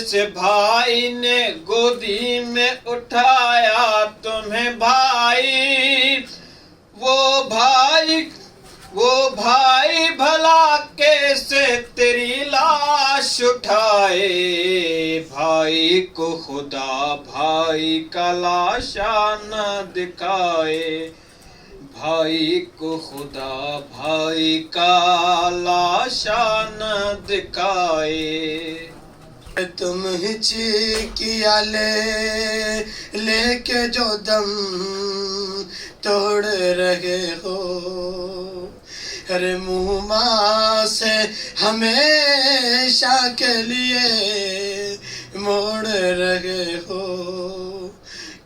جیسے بھائی نے گودی میں اٹھایا تمہیں بھائی، وہ بھائی بھلا کیسے تیری لاش اٹھائے، بھائی کو خدا بھائی کا لاشا نہ دکھائے، بھائی کو خدا بھائی کا لاشا نہ دکھائے۔ تم ہی چیخیا لے کے جو دم توڑ رہے ہو، ارے منہ ماں سے ہمیشہ کے لیے موڑ رہے ہو،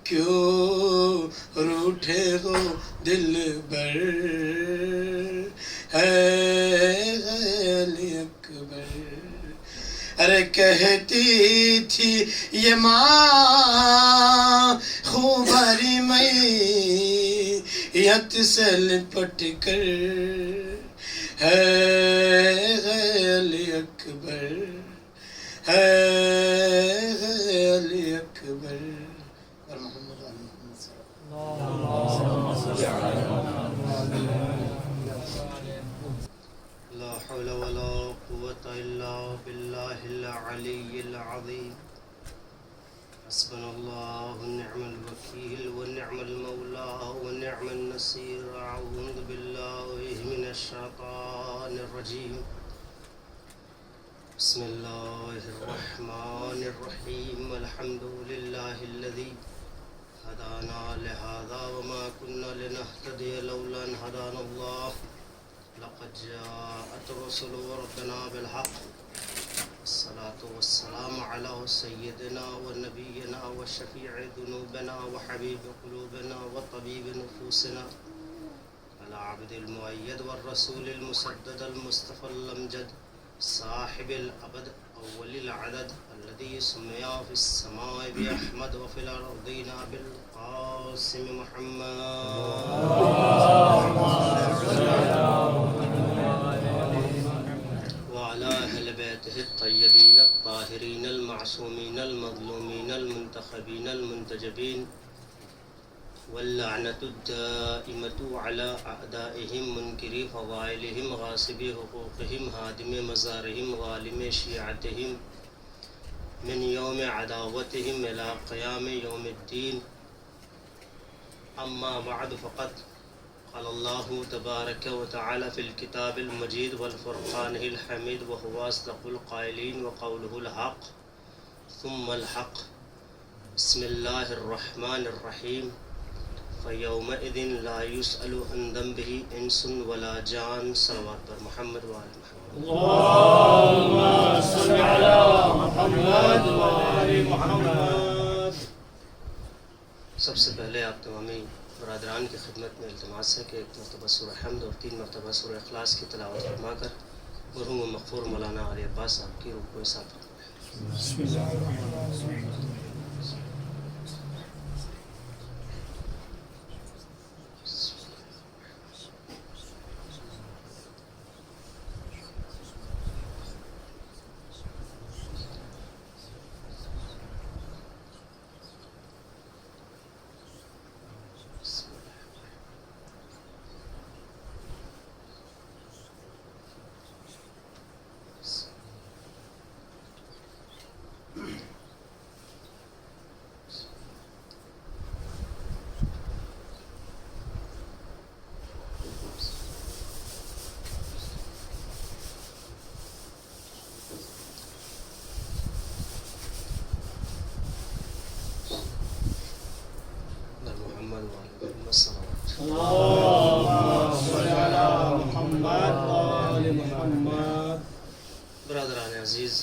کیوں روٹھے ہو دل بر ہے علی اکبر۔ ارے کہتی تھی یہ ماں خوں بھری میت سے لپٹ کر، ہے علی اکبر، ہے علی اکبر۔ اور محمد علی محمد صلی اللہ علیہ وسلم۔ لا حول ولا قوة إلا بالله العلي العظيم، حسبنا الله ونعم الوكيل ونعم المولى ونعم النصير، أعوذ بالله من الشيطان الرجيم، بسم الله الرحمن الرحيم، الحمد لله الذي هدانا لهذا وما كنا لنهتدي لولا أن هدانا الله، لقد جاءت رسل ربنا بالحق، الصلاة والسلام على سيدنا ونبينا وشفيع ذنوبنا وحبيب قلوبنا وطبيب نفوسنا العبد المؤيد والرسول المسدد المصطفى الأمجد صاحب الأبد أول العدد الذي سمي في السماء بأحمد وفي الأرضين بالقاسم وعلى أهل بيته الطيبين الطاهرين المعصومين المظلومين المنتخبين المنتجبين، واللعنة الدائمة على أعدائهم منكري فضائلهم غاصبي حقوقهم هادم مزارهم ظالم شيعتهم من يوم عداوتهم إلى قيام يوم الدين، أما بعد فقد قال الله تبارك وتعالى في الكتاب المجيد والفرقان الحميد وهو أصدق القائلين وقوله الحق ثم الحق، بسم الله الرحمن الرحيم، فيومئذ لا يسأل عن ذنبه إنس ولا جان، صلوات پر محمد وآل محمد۔ اللهم صل على محمد وآل محمد۔ سب سے پہلے آپ تمامی برادران کی خدمت میں التماس ہے کہ ایک مرتبہ سورہ حمد اور 3 مرتبہ سورہ اخلاص کی تلاوت فرما کر مرحوم و مغفور مولانا علی عباس صاحب کی روح کو حساب فرمائیں۔ بسم اللہ الرحمن الرحیم۔ محمد وآل محمد صلوات۔ اللهم صل على محمد وآل محمد۔ برادران عزیز،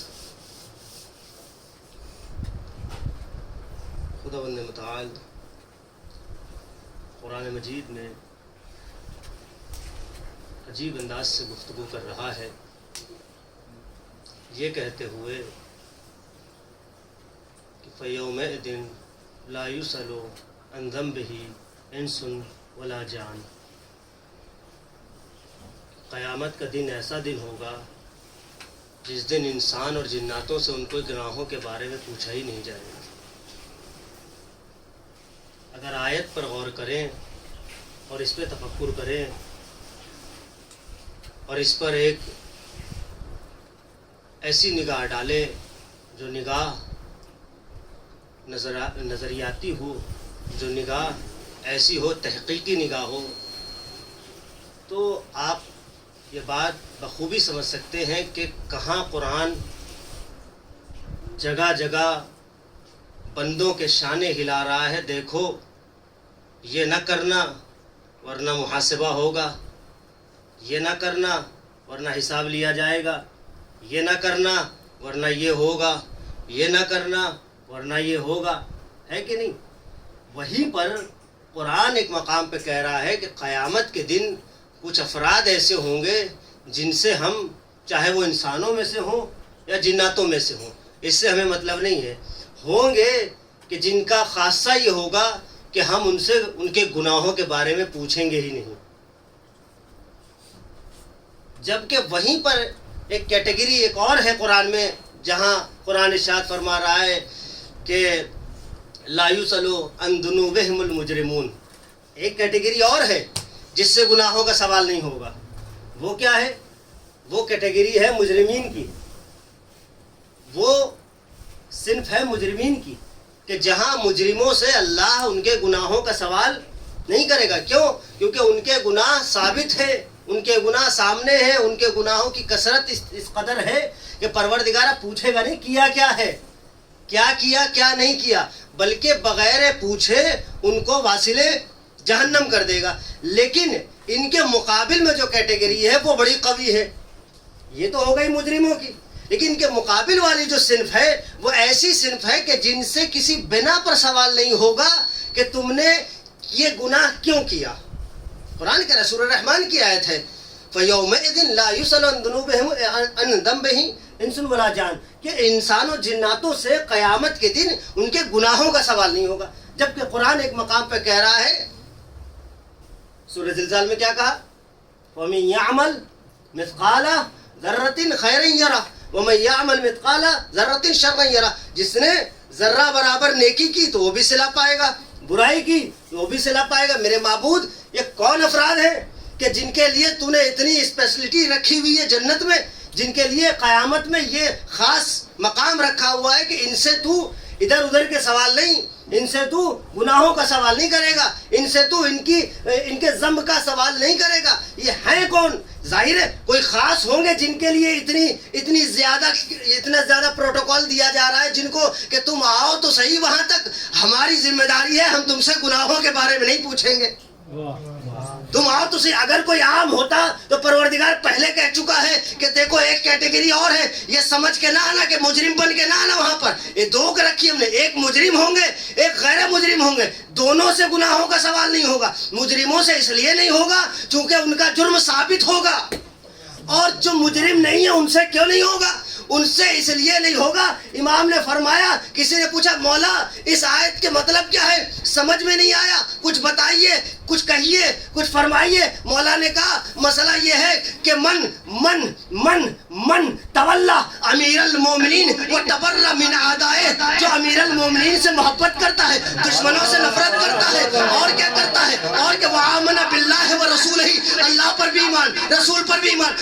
خداوند متعال قرآن مجید میں عجیب انداز سے گفتگو کر رہا ہے، یہ کہتے ہوئے کہ فَيَوْمَئِذٍ لَا يُسْأَلُ عَنْ ذَنبِهِ إِنسٌ وَلَا جَانٌ، قیامت کا دن ایسا دن ہوگا جس دن انسان اور جناتوں سے ان کو گناہوں کے بارے میں پوچھا ہی نہیں جائے گا۔ اگر آیت پر غور کریں اور اس پہ تفکر کریں اور اس پر ایک ایسی نگاہ ڈالیں جو نگاہ نظریاتی ہو، جو نگاہ ایسی ہو، تحقیقی نگاہ ہو، تو آپ یہ بات بخوبی سمجھ سکتے ہیں کہ کہاں قرآن جگہ جگہ بندوں کے شانے ہلا رہا ہے، دیکھو یہ نہ کرنا ورنہ محاسبہ ہوگا، یہ نہ کرنا ورنہ حساب لیا جائے گا، یہ نہ کرنا ورنہ یہ ہوگا، یہ نہ کرنا ورنہ یہ ہوگا، ہے کہ نہیں؟ وہیں پر قرآن ایک مقام پہ کہہ رہا ہے کہ قیامت کے دن کچھ افراد ایسے ہوں گے جن سے ہم، چاہے وہ انسانوں میں سے ہوں یا جناتوں میں سے ہوں، اس سے ہمیں مطلب نہیں ہے، ہوں گے کہ جن کا خاصہ یہ ہوگا کہ ہم ان سے ان کے گناہوں کے بارے میں پوچھیں گے ہی نہیں۔ جبکہ وہیں پر ایک کیٹیگری ایک اور ہے قرآن میں، جہاں قرآن ارشاد فرما رہا ہے کہ لا یسأل عن ذنوبہم المجرمون، ایک کیٹیگری اور ہے جس سے گناہوں کا سوال نہیں ہوگا۔ وہ کیا ہے؟ وہ کیٹیگری ہے مجرمین کی، وہ صنف ہے مجرمین کی، کہ جہاں مجرموں سے اللہ ان کے گناہوں کا سوال نہیں کرے گا۔ کیوں؟ کیونکہ ان کے گناہ ثابت ہے، ان کے گناہ سامنے ہیں، ان کے گناہوں کی کثرت اس قدر ہے کہ پروردگارہ پوچھے گا نہیں کیا کیا ہے، کیا کیا کیا نہیں کیا، بلکہ بغیر پوچھے ان کو واصل جہنم کر دے گا۔ لیکن ان کے مقابل میں جو کیٹیگری ہے وہ بڑی قوی ہے، یہ تو ہو گئی مجرموں کی، لیکن ان کے مقابل والی جو صنف ہے وہ ایسی صنف ہے کہ جن سے کسی بنا پر سوال نہیں ہوگا کہ تم نے یہ گناہ کیوں کیا۔ قرآن کے سورہ رحمان کی آیت ہے فَيَوْمَئِذٍ لَا يُسْأَلُ عَن ذُنُوبِهِمْ عَن ذَنبِهِ انس ولا جان، کہ انسان و جناتوں سے قیامت کے دن ان کے گناہوں کا سوال نہیں ہوگا۔ جبکہ قرآن ایک مقام پہ کہہ رہا ہے، سورہ زلزال میں کیا کہا؟ وَمَن يَعْمَلْ مِثْقَالَ ذَرَّةٍ خَيْرًا يَرَهُ وَمَن يَعْمَلْ مِثْقَالَ ذَرَّةٍ شَرًّا يَرَهُ، جس نے ذرہ برابر نیکی کی تو وہ بھی صلہ پائے گا، برائی کی تو وہ بھی صلہ پائے گا۔ میرے معبود، یہ کون افراد ہیں کہ جن کے لیے تو نے اتنی اسپیشلٹی رکھی ہوئی ہے جنت میں، جن کے لیے قیامت میں یہ خاص مقام رکھا ہوا ہے کہ ان سے تو ادھر ادھر کے سوال نہیں، ان سے تو گناہوں کا سوال نہیں کرے گا، ان سے تو ان کے ذنب کا سوال نہیں کرے گا۔ یہ ہیں کون؟ ظاہر ہے کوئی خاص ہوں گے جن کے لیے اتنا زیادہ پروٹوکول دیا جا رہا ہے، جن کو کہ تم آؤ تو صحیح وہاں تک، ہماری ذمہ داری ہے، ہم تم سے گناہوں کے بارے میں نہیں پوچھیں گے، تم آؤ تو صحیح۔ اگر کوئی عام ہوتا تو پروردگار پہلے کہہ چکا ہے کہ دیکھو ایک کیٹیگری اور ہے، یہ سمجھ کے نہ آنا کہ مجرم بن کے نہ آنا وہاں پر، یہ دو کے رکھی ہم نے، ایک مجرم ہوں گے ایک غیر مجرم ہوں گے، دونوں سے گناہوں کا سوال نہیں ہوگا۔ مجرموں سے اس لیے نہیں ہوگا چونکہ ان کا جرم ثابت ہوگا، اور جو مجرم نہیں ہے ان سے کیوں نہیں ہوگا؟ ان سے اس لیے نہیں ہوگا، امام نے فرمایا، کسی نے پوچھا مولا اس آیت کے مطلب کیا ہے، سمجھ میں نہیں آیا، کچھ بتائیے، کچھ کہیے، کچھ فرمائیے۔ مولا نے کہا مسئلہ یہ ہے کہ من تولا امیر المومنین و تبرأ من اعدائه، جو امیر المومنین سے محبت کرتا ہے، دشمنوں سے نفرت کرتا ہے، اور کیا کرتا ہے، اور کہ وآمن باللہ و رسولہ، اللہ پر بھی ایمان، رسول پر بھی ایمان،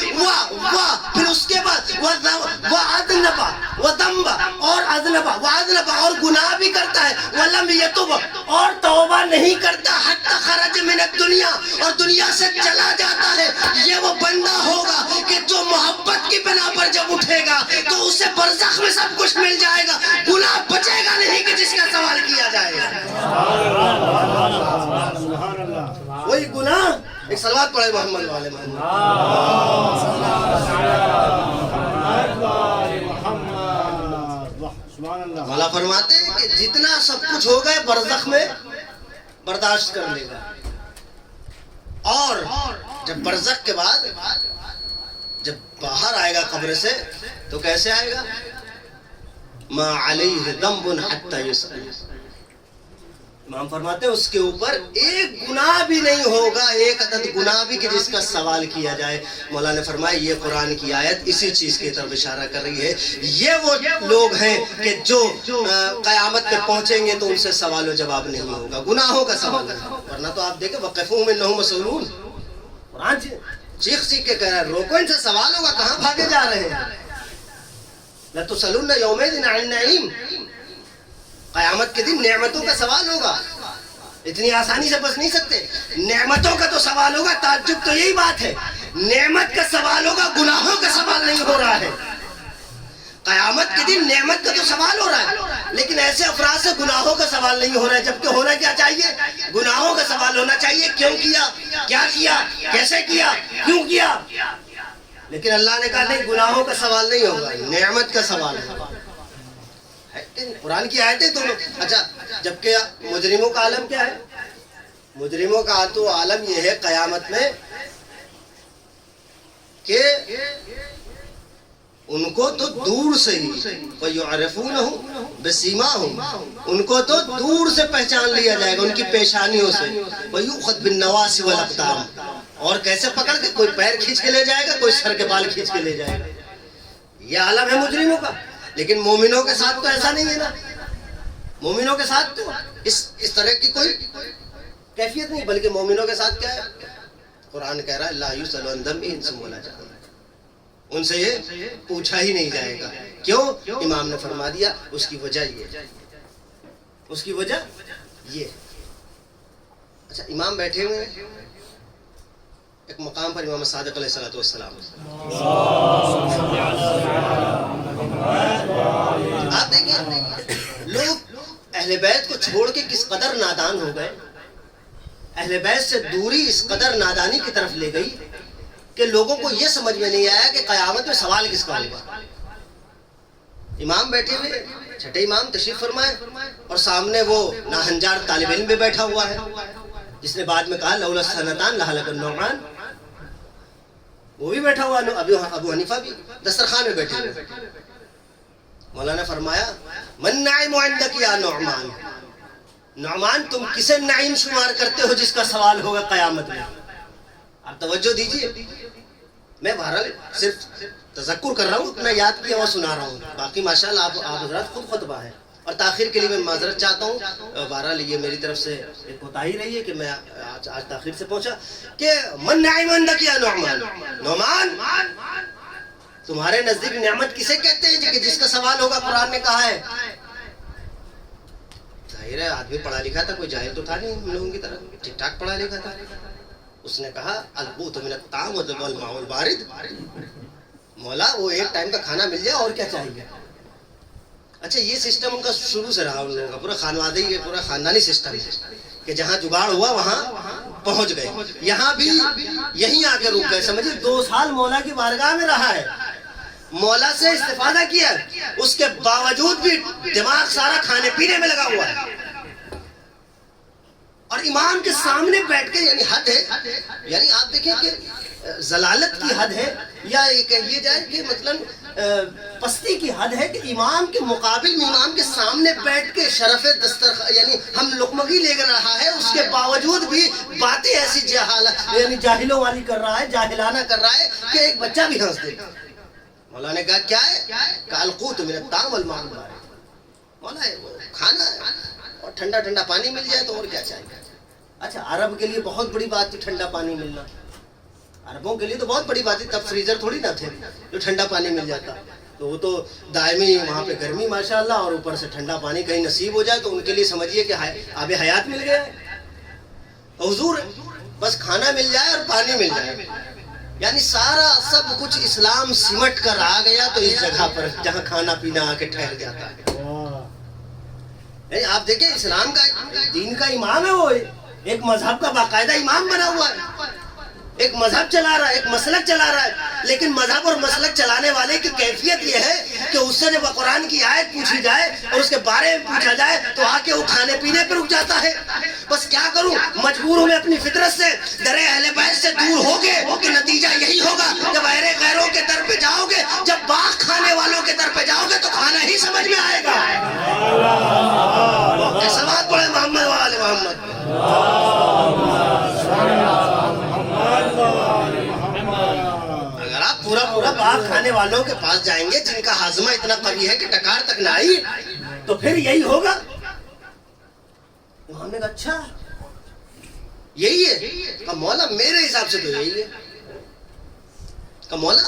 پھر اس کے بعد اور گناہ بھی کرتا ہے، ولم یتوب، اور توبہ نہیں کرتا، حتی خرج من الدنیا، اور دنیا سے چلا جاتا ہے، یہ وہ بندہ ہوگا کہ جو محبت کی بنا پر جب اٹھے گا تو اسے برزخ میں سب کچھ مل جائے گا، گناہ بچے گا نہیں کہ جس کا سوال کیا جائے گا۔ وہی گناہ، ایک صلوات پڑھے محمد والے محمد۔ مولا فرماتے ہیں کہ جتنا سب کچھ ہو گئے برزخ میں برداشت کر لے گا، اور جب برزخ کے بعد جب باہر آئے گا قبر سے تو کیسے آئے گا؟ ما علیہ ذنب حتی یسأل، امام فرماتے ہیں اس کے اوپر ایک گناہ بھی نہیں ہوگا، ایک عدد گناہ بھی کہ جس کا سوال کیا جائے۔ مولا نے فرمایا یہ قرآن کی آیت اسی چیز کی طرف اشارہ کر رہی ہے۔ یہ وہ لوگ ہیں کہ جو قیامت میں پہنچیں گے تو ان سے سوال و جواب نہیں ہوگا، گناہوں کا سوال ہے۔ ورنہ تو آپ دیکھیں وقفوہم انہم مسئولون، قرآن چیخ چیخ کے کہہ رہا ہے روکو ان سے سوال ہوگا، کہاں بھاگے جا رہے ہیں؟ لَتُسْأَلُنَّ يَوْمَئِذٍ عَنِ النَّعِيمِ، قیامت کے دن نعمتوں کا سوال ہوگا، اتنی آسانی سے بچ نہیں سکتے۔ نعمتوں کا تو سوال ہوگا، تعجب تو یہی بات ہے، نعمت کا سوال ہوگا، گناہوں کا سوال نہیں ہو رہا ہے۔ قیامت کے دن نعمت کا تو سوال ہو رہا ہے، لیکن ایسے افراد سے گناہوں کا سوال نہیں ہو رہا ہے، جبکہ ہونا کیا چاہیے؟ گناہوں کا سوال ہونا چاہیے، کیوں کیا، کیا کیا، کیسے کیا، کیوں کیا؟ لیکن اللہ نے کہا نہیں، گناہوں کا سوال نہیں ہوگا، نعمت کا سوال ہوگا۔ قرآن کی آیتیں دونوں۔ اچھا، جبکہ مجرموں کا عالم کیا ہے؟ مجرموں کا تو عالم یہ ہے قیامت میں کہ ان کو تو دور سے ہی وَيُعْرِفُونَهُ بِسِيمَاهُمْ، ان کو تو دور سے پہچان لیا جائے گا ان کی پیشانیوں سے۔ وَيُؤْخَذْ بِالنَّوَاصِ وَالْأَقْدَامِ، اور کیسے پکڑ کے؟ کوئی پیر کھینچ کے لے جائے گا، کوئی سر کے بال کھینچ کے لے جائے گا۔ یہ عالم ہے مجرموں کا، لیکن مومنوں کے ساتھ تو ایسا نہیں ہے نا۔ مومنوں کے ساتھ تو اس طرح کی کوئی کیفیت نہیں، بلکہ مومنوں کے ساتھ کیا ہے؟ قرآن کہہ رہا ہے لا یسأل عن ذنبہ انس ولا جان، ان سے یہ پوچھا ہی نہیں جائے گا۔ کیوں؟ امام نے فرما دیا اس کی وجہ یہ، اس کی وجہ یہ۔ اچھا، امام بیٹھے ہوئے ہیں ایک مقام پر، امام صادق علیہ السلام، آپ دیکھیں لوگ اہل بیت کو چھوڑ کے کس قدر نادان ہو گئے، اہل بیت سے دوری اس قدر نادانی کی طرف لے گئی کہ لوگوں کو یہ سمجھ میں نہیں آیا کہ قیامت میں سوال کس کا ہوگا۔ امام بیٹھے ہوئے، چھٹے امام تشریف فرمائے، اور سامنے وہ ناہنجار طالب علم بھی بیٹھا ہوا ہے جس نے بعد میں کہا لولا السنتان لہلک النعمان، وہ بھی بیٹھا ہوا، ابو حنیفہ بھی دسترخوان میں بیٹھے ہوئے۔ مولانا نے فرمایا من نعیم عندک یا نعمان، نعمان تم کسے نعیم شمار کرتے ہو جس کا سوال ہوگا قیامت میں؟ آپ توجہ دیجئے، میں بہرحال صرف تذکر کر رہا ہوں، اپنا یاد کیا اور سنا رہا ہوں، باقی ماشاءاللہ آپ حضرات خود خطبہ ہے، اور تاخیر کے لیے میں معذرت چاہتا ہوں۔ بہرحال یہ میری طرف سے ایک کوتاہی رہی ہے کہ میں آج تاخیر سے پہنچا۔ کہ من نعیم عندک یا نعمان، نعمان تمہارے نزدیک نعمت کسے کہتے ہیں کہ جس کا سوال ہوگا؟ قرآن نے کہا ہے، ظاہر ہے آدمی پڑھا لکھا تھا، کوئی جاہل تو تھا نہیں ہم لوگوں کی طرح، ٹھیک ٹھاک پڑھا لکھا تھا۔ اس نے کہا القوت من الطعام والماء البارد، مولا وہ ایک ٹائم کا کھانا مل جائے اور کیا چاہیے۔ اچھا، یہ سسٹم ان کا شروع سے رہا، ان لوگوں کا پورا خانوادی، پورا خاندانی سسٹم ہے کہ جہاں جگاڑ ہوا وہاں پہنچ گئے۔ یہاں بھی یہیں آ کے رک گئے، سمجھے 2 سال مولا کی بارگاہ میں رہا ہے، مولا سے استفادہ کیا، اس کے باوجود بھی دماغ سارا کھانے پینے میں لگا ہوا ہے، اور امام کے سامنے بیٹھ کے، یعنی حد ہے، یعنی آپ دیکھیں کہ ضلالت کی حد ہے، یا یہ کہیے جائے کہ مثلاً پستی کی حد ہے کہ امام کے مقابل میں، امام کے سامنے بیٹھ کے شرف دسترخوان، یعنی ہم لقمگی لے کر رہا ہے، اس کے باوجود بھی باتیں ایسی یعنی جاہلوں والی کر رہا ہے، جاہلانہ کر رہا ہے کہ ایک بچہ بھی ہنس دے۔ مولا نے کہا کیا ہے؟ کہا القوت من الطعام والماء البارد، مولا ہے وہ کھانا ہے اور ٹھنڈا ٹھنڈا پانی مل جائے تو اور کیا چاہیے۔ اچھا، عرب کے لیے بہت بڑی بات تھی ٹھنڈا پانی ملنا، عربوں کے لیے تو بہت بڑی بات تھی، تب فریزر تھوڑی نہ تھے جو ٹھنڈا پانی مل جاتا، تو وہ تو دائمی وہاں پہ گرمی ماشاءاللہ، اور اوپر سے ٹھنڈا پانی کہیں نصیب ہو جائے تو ان کے لیے سمجھیے کہ آب حیات مل گیا ہے۔ حضور بس کھانا مل جائے اور پانی مل جائے، یعنی سارا سب کچھ اسلام سمٹ کر آ گیا تو اس جگہ پر جہاں کھانا پینا آ کے ٹھہر جاتا ہے۔ آپ دیکھیں اسلام کا دین کا امام ہے، وہ ایک مذہب کا باقاعدہ امام بنا ہوا ہے، ایک مذہب چلا رہا ہے، ایک مسلک چلا رہا ہے، لیکن مذہب اور مسلک چلانے والے کی کیفیت یہ ہے کہ اس سے جب قرآن کی آیت پوچھی جائے اور اس کے بارے میں پوچھا جائے تو آ کے وہ کھانے پینے پہ رک جاتا ہے۔ بس کیا کروں، مجبور ہوں میں اپنی فطرت سے، در اہل بیت سے دور ہوگے کہ نتیجہ یہی ہوگا جب غیروں کے در پہ جاؤ گے، جب باغ کھانے والوں کے در پہ جاؤ گے تو کھانا ہی سمجھ میں آئے گا۔ سواد پڑھے محمد والے اگر آپ پورا پورا باغ کھانے والوں کے پاس جائیں گے جن کا ہاضمہ اتنا قوی ہے کہ ٹکار تک نہ آئی تو پھر یہی ہوگا. ہم نے کہا اچھا یہی ہے کہ مولا میرے حساب سے تو یہی ہے کہ مولا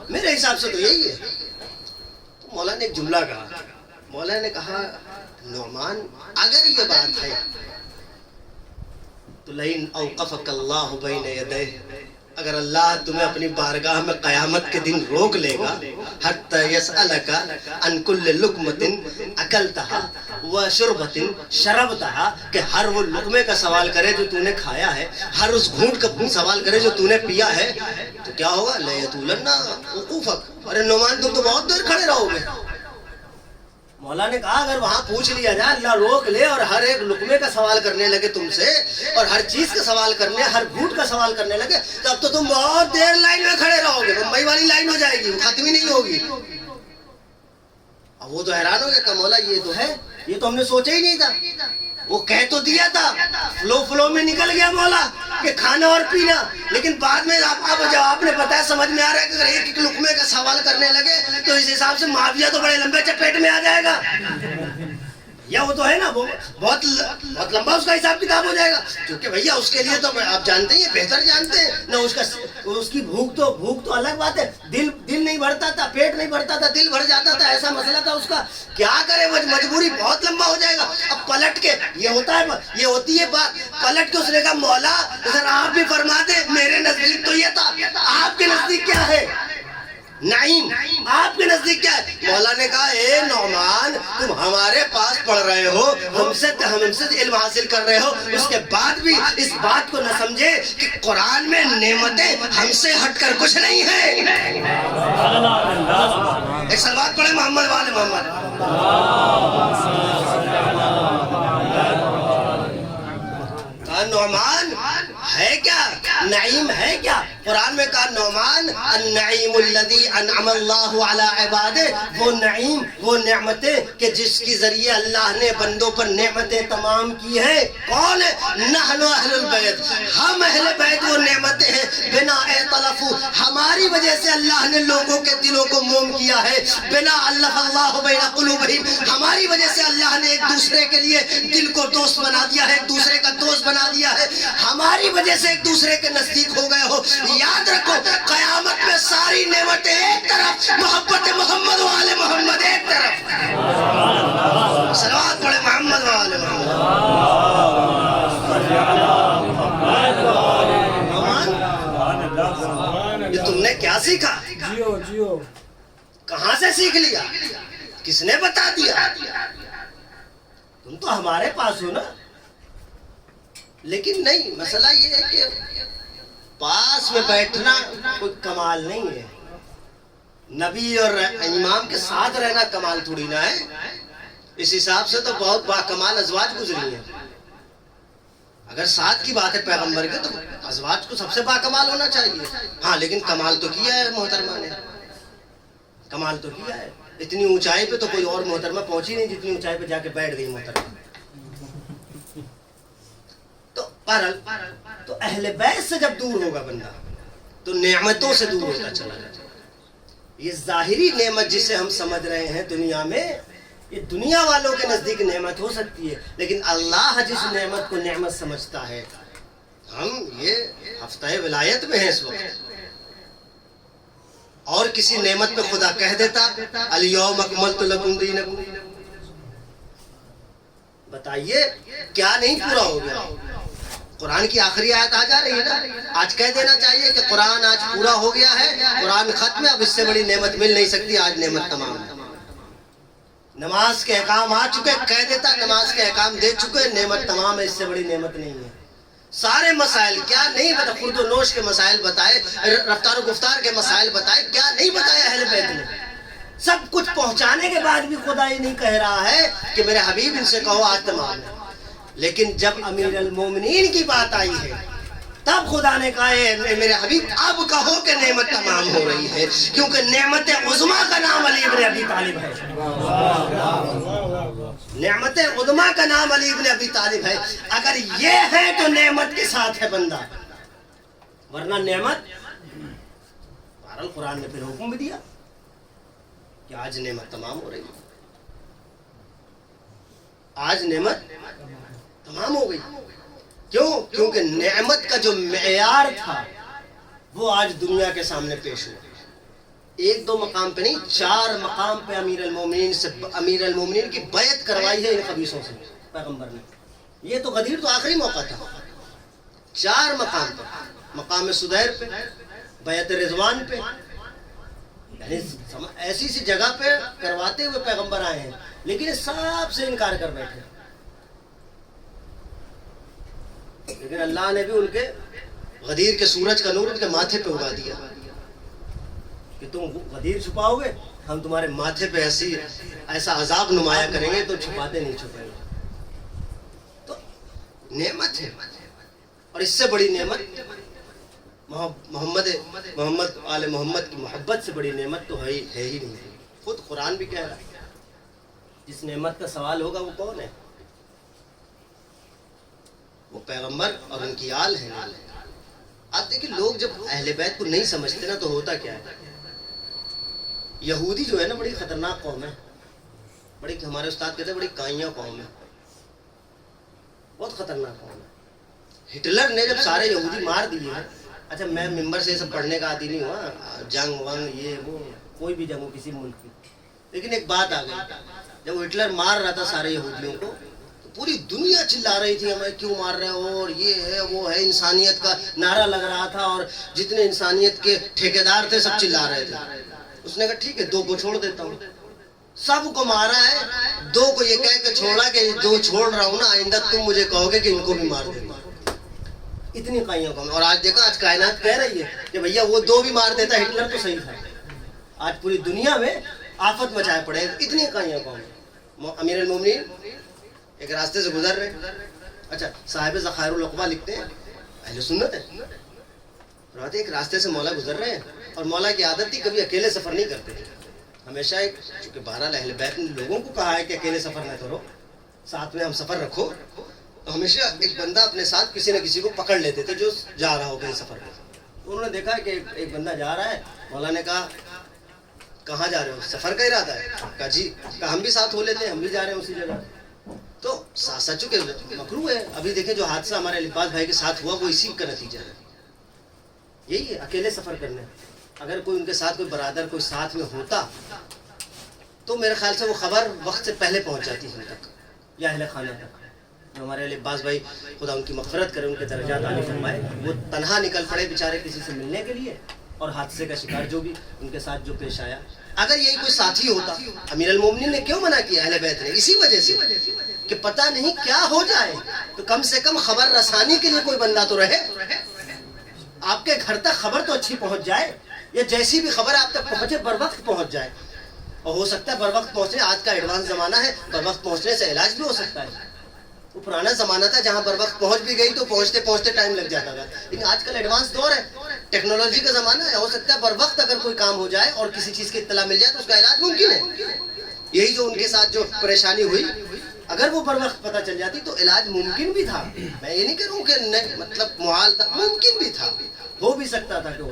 میرے حساب سے تو یہی ہے. تو مولا نے ایک جملہ کہا. مولا نے کہا نعمان اگر یہ بات ہے تو لئن اوقفک اللہ بین یدیہ، اگر اللہ تمہیں اپنی بارگاہ میں قیامت کے دن روک لے گا حتی یسألک عن کل لقمۃ اکلتہا وشربۃ شربتہا، کہ ہر وہ لقمے کا سوال کرے جو تو نے کھایا ہے، ہر اس گھونٹ کا سوال کرے جو تو نے پیا ہے، تو کیا ہوگا؟ لیطولن وقوفک، ارے نعمان تم تو بہت دیر کھڑے رہو گے. مولا نے کہا اگر وہاں پوچھ لیا جائے، اللہ روک لے اور ہر ایک لقمے کا سوال کرنے لگے تم سے اور ہر چیز کا سوال کرنے، ہر گھونٹ کا سوال کرنے لگے، تو اب تو تم بہت دیر لائن میں کھڑے رہو گے. بمبئی والی لائن ہو جائے گی، وہ ختم ہی نہیں ہوگی. اب وہ تو حیران ہو گیا کہ مولا یہ تو ہے، یہ تو ہم نے سوچا ہی نہیں تھا. وہ کہہ تو دیا تھا، فلو میں نکل گیا مولا کہ کھانا اور پینا، لیکن بعد میں جب آپ نے بتایا سمجھ میں آ رہا ہے کہ اگر ایک ایک لقمے کا سوال کرنے لگے تو اس حساب سے معاویہ تو بڑے لمبے چپیٹ میں آ جائے گا. یا وہ تو ہے نا، وہ بہت لمبا اس کا حساب کتاب ہو جائے گا، کیونکہ بھیا اس کے لیے تو آپ جانتے ہیں، بہتر جانتے ہیں نہ، اس کی بھوک تو الگ بات ہے. دل نہیں بھرتا تھا، پیٹ نہیں بھرتا تھا، دل بھر جاتا تھا، ایسا مسئلہ تھا اس کا. کیا کرے، مجبوری بہت لمبا ہو جائے گا. اب پلٹ کے یہ ہوتی ہے بات، پلٹ کے اس نے کہا مولا ذرا آپ بھی فرما دیں، میرے نزدیک تو یہ تھا، آپ کے نزدیک کیا ہے؟ نعیم آپ کے نزدیک کیا ہے؟ مولا نے کہا اے نعمان تم ہمارے پاس پڑھ رہے ہو، ہم سے علم حاصل کر رہے ہو، اس کے بعد بھی اس بات کو نہ سمجھے کہ قرآن میں نعمتیں ہم سے ہٹ کر کچھ نہیں ہیں. ایک سلوات پڑھے محمد والے محمد. نعمان ہے کیا؟ نعیم ہے کیا؟ قرآن میں کہا نعمان النعیم الذی انعم اللہ علی عبادہ، وہ نعیم، وہ نعمتیں کہ جس کی ذریعے اللہ نے بندوں پر نعمتیں تمام کی ہیں. کون ہے؟ نحن اہل البیت، ہم اہل بیت وہ نعمتیں ہیں. بنا اعتلفو، ہماری وجہ سے اللہ نے لوگوں کے دلوں کو موم کیا ہے. بنا الف اللہ بین قلوبہم، ہماری وجہ سے اللہ نے ایک دوسرے کے لیے دل کو دوست بنا دیا ہے، ایک دوسرے کا دوست بنا دیا ہے. ہماری وجہ سے ایک دوسرے کے نزدیک ہو گئے ہو. یاد رکھو قیامت میں ساری نعمتیں ایک طرف، محبت محمد والے محمد ایک طرف. صلوات پڑھے محمد والے محمد. یہ تم نے کیا سیکھا؟ جیو کہاں سے سیکھ لیا؟ کس نے بتا دیا؟ تم تو ہمارے پاس ہو نا. لیکن نہیں، مسئلہ یہ ہے کہ پاس میں بیٹھنا کوئی کمال نہیں ہے. نبی اور امام کے ساتھ رہنا کمال تھوڑی نہ ہے. اس حساب سے تو بہت با کمال ازواج گزری ہیں. اگر ساتھ کی بات ہے پیغمبر کے تو ازواج کو سب سے با کمال ہونا چاہیے. ہاں لیکن کمال تو کیا ہے محترمہ نے، کمال تو کیا ہے. اتنی اونچائی پہ تو کوئی اور محترمہ پہنچی نہیں جتنی اونچائی پہ جا کے بیٹھ گئی محترمہ. تو اہل بیت سے جب دور ہوگا بندہ تو نعمتوں سے دور ہوتا چلا جائے. یہ ظاہری نعمت جسے ہم سمجھ رہے ہیں دنیا میں، یہ دنیا والوں کے نزدیک نعمت ہو سکتی ہے، لیکن اللہ جس نعمت کو نعمت سمجھتا ہے. ہم یہ ہفتہ ولایت میں ہیں اس وقت، اور کسی نعمت میں خدا کہہ دیتا الیوم اکملت لکم دینکم. بتائیے کیا نہیں پورا ہو گیا؟ قرآن کی آخری آیت آ جا رہی ہے نا، آج کہہ دینا چاہیے کہ قرآن آج پورا ہو گیا ہے، قرآن ختم ہے، اب اس سے بڑی نعمت مل نہیں سکتی، آج نعمت تمام ہے. نماز کے احکام آ چکے، کہہ دیتا نماز کے احکام دے چکے، نعمت تمام ہے، اس سے بڑی نعمت نہیں ہے. سارے مسائل کیا نہیں بتا، خورد و نوش کے مسائل بتائے، رفتار و گفتار کے مسائل بتائے، کیا نہیں بتایا اہل بیت نے. سب کچھ پہنچانے کے بعد بھی خدا یہ نہیں کہہ رہا ہے کہ میرے حبیب ان سے کہو آج تمام ہے. لیکن جب امیر المومنین کی بات آئی ہے تب خدا نے کہا اے میرے حبیب اب کہو کہ نعمت تمام ہو رہی ہے، کیونکہ نعمت عظمیٰ کا نام علی ابن ابی طالب ہے۔ نعمت عظمیٰ کا نام علی ابن ابی طالب ہے۔ اگر یہ ہے تو نعمت کے ساتھ ہے بندہ، ورنہ نعمت بہرحال قرآن نے پھر حکم بھی دیا کہ آج نعمت تمام ہو رہی ہے، آج نعمت تمام ہو گئی۔ کیوں؟ کیونکہ نعمت کا جو معیار تھا وہ آج دنیا کے سامنے پیش ہوا۔ ایک دو مقام پہ نہیں، 4 مقام پہ امیر المومنین کی بیعت کروائی ہے ان خبیثوں سے پیغمبر نے۔ یہ تو غدیر تو آخری موقع تھا، 4 مقام پہ، مقام صدیر پہ، بیعت رضوان پہ، یعنی ایسی سی جگہ پہ کرواتے ہوئے پیغمبر آئے ہیں، لیکن یہ سب سے انکار کر بیٹھے۔ لیکن اللہ نے بھی ان کے غدیر کے سورج کا نور ان کے ماتھے پہ اگا دیا کہ تم غدیر چھپاؤ گے، ہم تمہارے ماتھے پہ ایسا عذاب نمایاں کریں گے تو چھپاتے نہیں چھپیں گے۔ تو نعمت ہے، اور اس سے بڑی نعمت محمد آل محمد کی محبت سے بڑی نعمت تو ہے ہی نہیں۔ خود قرآن بھی کہہ رہا ہے جس نعمت کا سوال ہوگا وہ کون ہے؟ وہ پیغمبر اور ان کی آل ہے۔ آپ دیکھیں لوگ جب اہل بیت کو نہیں سمجھتے نا تو ہوتا کیا ہے۔ یہودی جو ہے نا بڑی خطرناک قوم ہے، بڑی، ہمارے استاد کہتے ہیں بڑی کائیاں قوم ہے، بہت خطرناک قوم ہے۔ ہٹلر نے جب سارے یہودی مار دیے، اچھا میں ممبر سے یہ سب پڑھنے کا عادی نہیں ہوا، جنگ ونگ یہ وہ کوئی بھی جنگ ہو کسی ملک کی، لیکن ایک بات آ گئی، جب وہ ہٹلر مار رہا تھا سارے یہودیوں کو تو پوری دنیا چلا رہی تھی ہمیں کیوں مار رہے ہو، اور یہ ہے وہ ہے، انسانیت کا نعرہ لگ رہا تھا، اور جتنے انسانیت کے ٹھیکیدار تھے سب چلا رہے تھے۔ اس نے کہا ٹھیک ہے 2 کو چھوڑ دیتا ہوں، سب کو مارا ہے، 2 کو یہ کہہ کے چھوڑا کہ 2 چھوڑ رہا ہوں نا، آئندہ تم مجھے کہو گے کہ ان کو بھی مار دینا۔ اتنی قائیوں کو، اور آج دیکھا آج کائنات کہہ رہی ہے کہ بھیا وہ 2 بھی مار دیتا، ہٹلر تو صحیح تھا۔ آج پوری دنیا میں آفت مچائے پڑے، اتنی قائیوں کو۔ امیر المومنین ایک راستے سے گزر رہے، اچھا صاحب ذخائر العقبہ لکھتے ہیں، اہل سنت ہے، رات ایک راستے سے مولا گزر رہے ہیں، اور مولا کی عادت تھی کبھی اکیلے سفر نہیں کرتے تھے، ہمیشہ ایک، چونکہ بہرحال اہل بیت نے لوگوں کو کہا ہے کہ اکیلے سفر نہ کرو، ساتھ میں ہم سفر رکھو، تو ہمیشہ ایک بندہ اپنے ساتھ کسی نہ کسی کو پکڑ لیتے تھے جو جا رہا ہو کہیں سفر میں۔ انہوں نے دیکھا کہ ایک بندہ جا رہا ہے، مولا نے کہا کہاں جا رہے ہو؟ سفر کا ارادہ ہے؟ کہا جی، کہا ہم بھی ساتھ ہو لیتے ہیں، ہم بھی جا رہے ہیں اسی جگہ۔ تو ساتھ چکے مکروہ ہے۔ ابھی دیکھیں جو حادثہ ہمارے لباس بھائی کے ساتھ ہوا وہ اسی کا نتیجہ ہے، یہی ہے اکیلے سفر کرنے۔ اگر کوئی ان کے ساتھ کوئی برادر کوئی ساتھ میں ہوتا تو میرے خیال سے وہ خبر وقت سے پہلے پہنچ جاتی ہم تک یا اہل خانہ تک۔ جو ہمارے لباس بھائی خدا ان کی مغفرت کرے، ان کے درجات عالی فرمائے، وہ تنہا نکل پڑے بیچارے کسی سے ملنے کے لیے، اور حادثے کا شکار جو بھی ان کے ساتھ جو پیش آیا۔ اگر یہی کوئی ساتھی ہوتا، امیر المومنین نے کیوں منع کیا اہل بیت نے؟ اسی وجہ سے کہ پتہ نہیں کیا ہو جائے، تو کم سے کم خبر رسانی کے لیے کوئی بندہ تو رہے، آپ کے گھر تک خبر تو اچھی پہنچ جائے، یا جیسی بھی خبر آپ تک پہنچے بر وقت پہنچ جائے۔ اور ہو سکتا ہے بر وقت پہنچنے، آج کا ایڈوانس زمانہ ہے، بر وقت پہنچنے سے علاج بھی ہو سکتا ہے۔ وہ پرانا زمانہ تھا جہاں بر وقت پہنچ بھی گئی تو پہنچتے پہنچتے ٹائم لگ جاتا تھا، لیکن آج کل ایڈوانس دور ہے، ٹیکنالوجی کا زمانہ ہے، ہو سکتا ہے بر وقت اگر کوئی کام ہو جائے اور کسی چیز کی اطلاع مل جائے تو اس کا علاج ممکن ہے۔ یہی جو ان کے ساتھ جو پریشانی ہوئی، اگر وہ بر وقت پتہ چل جاتی تو علاج ممکن بھی تھا۔ میں یہ نہیں کہہ رہا ہوں کہ مطلب محال تھا، ممکن بھی تھا، ہو بھی سکتا تھا کہ ہو۔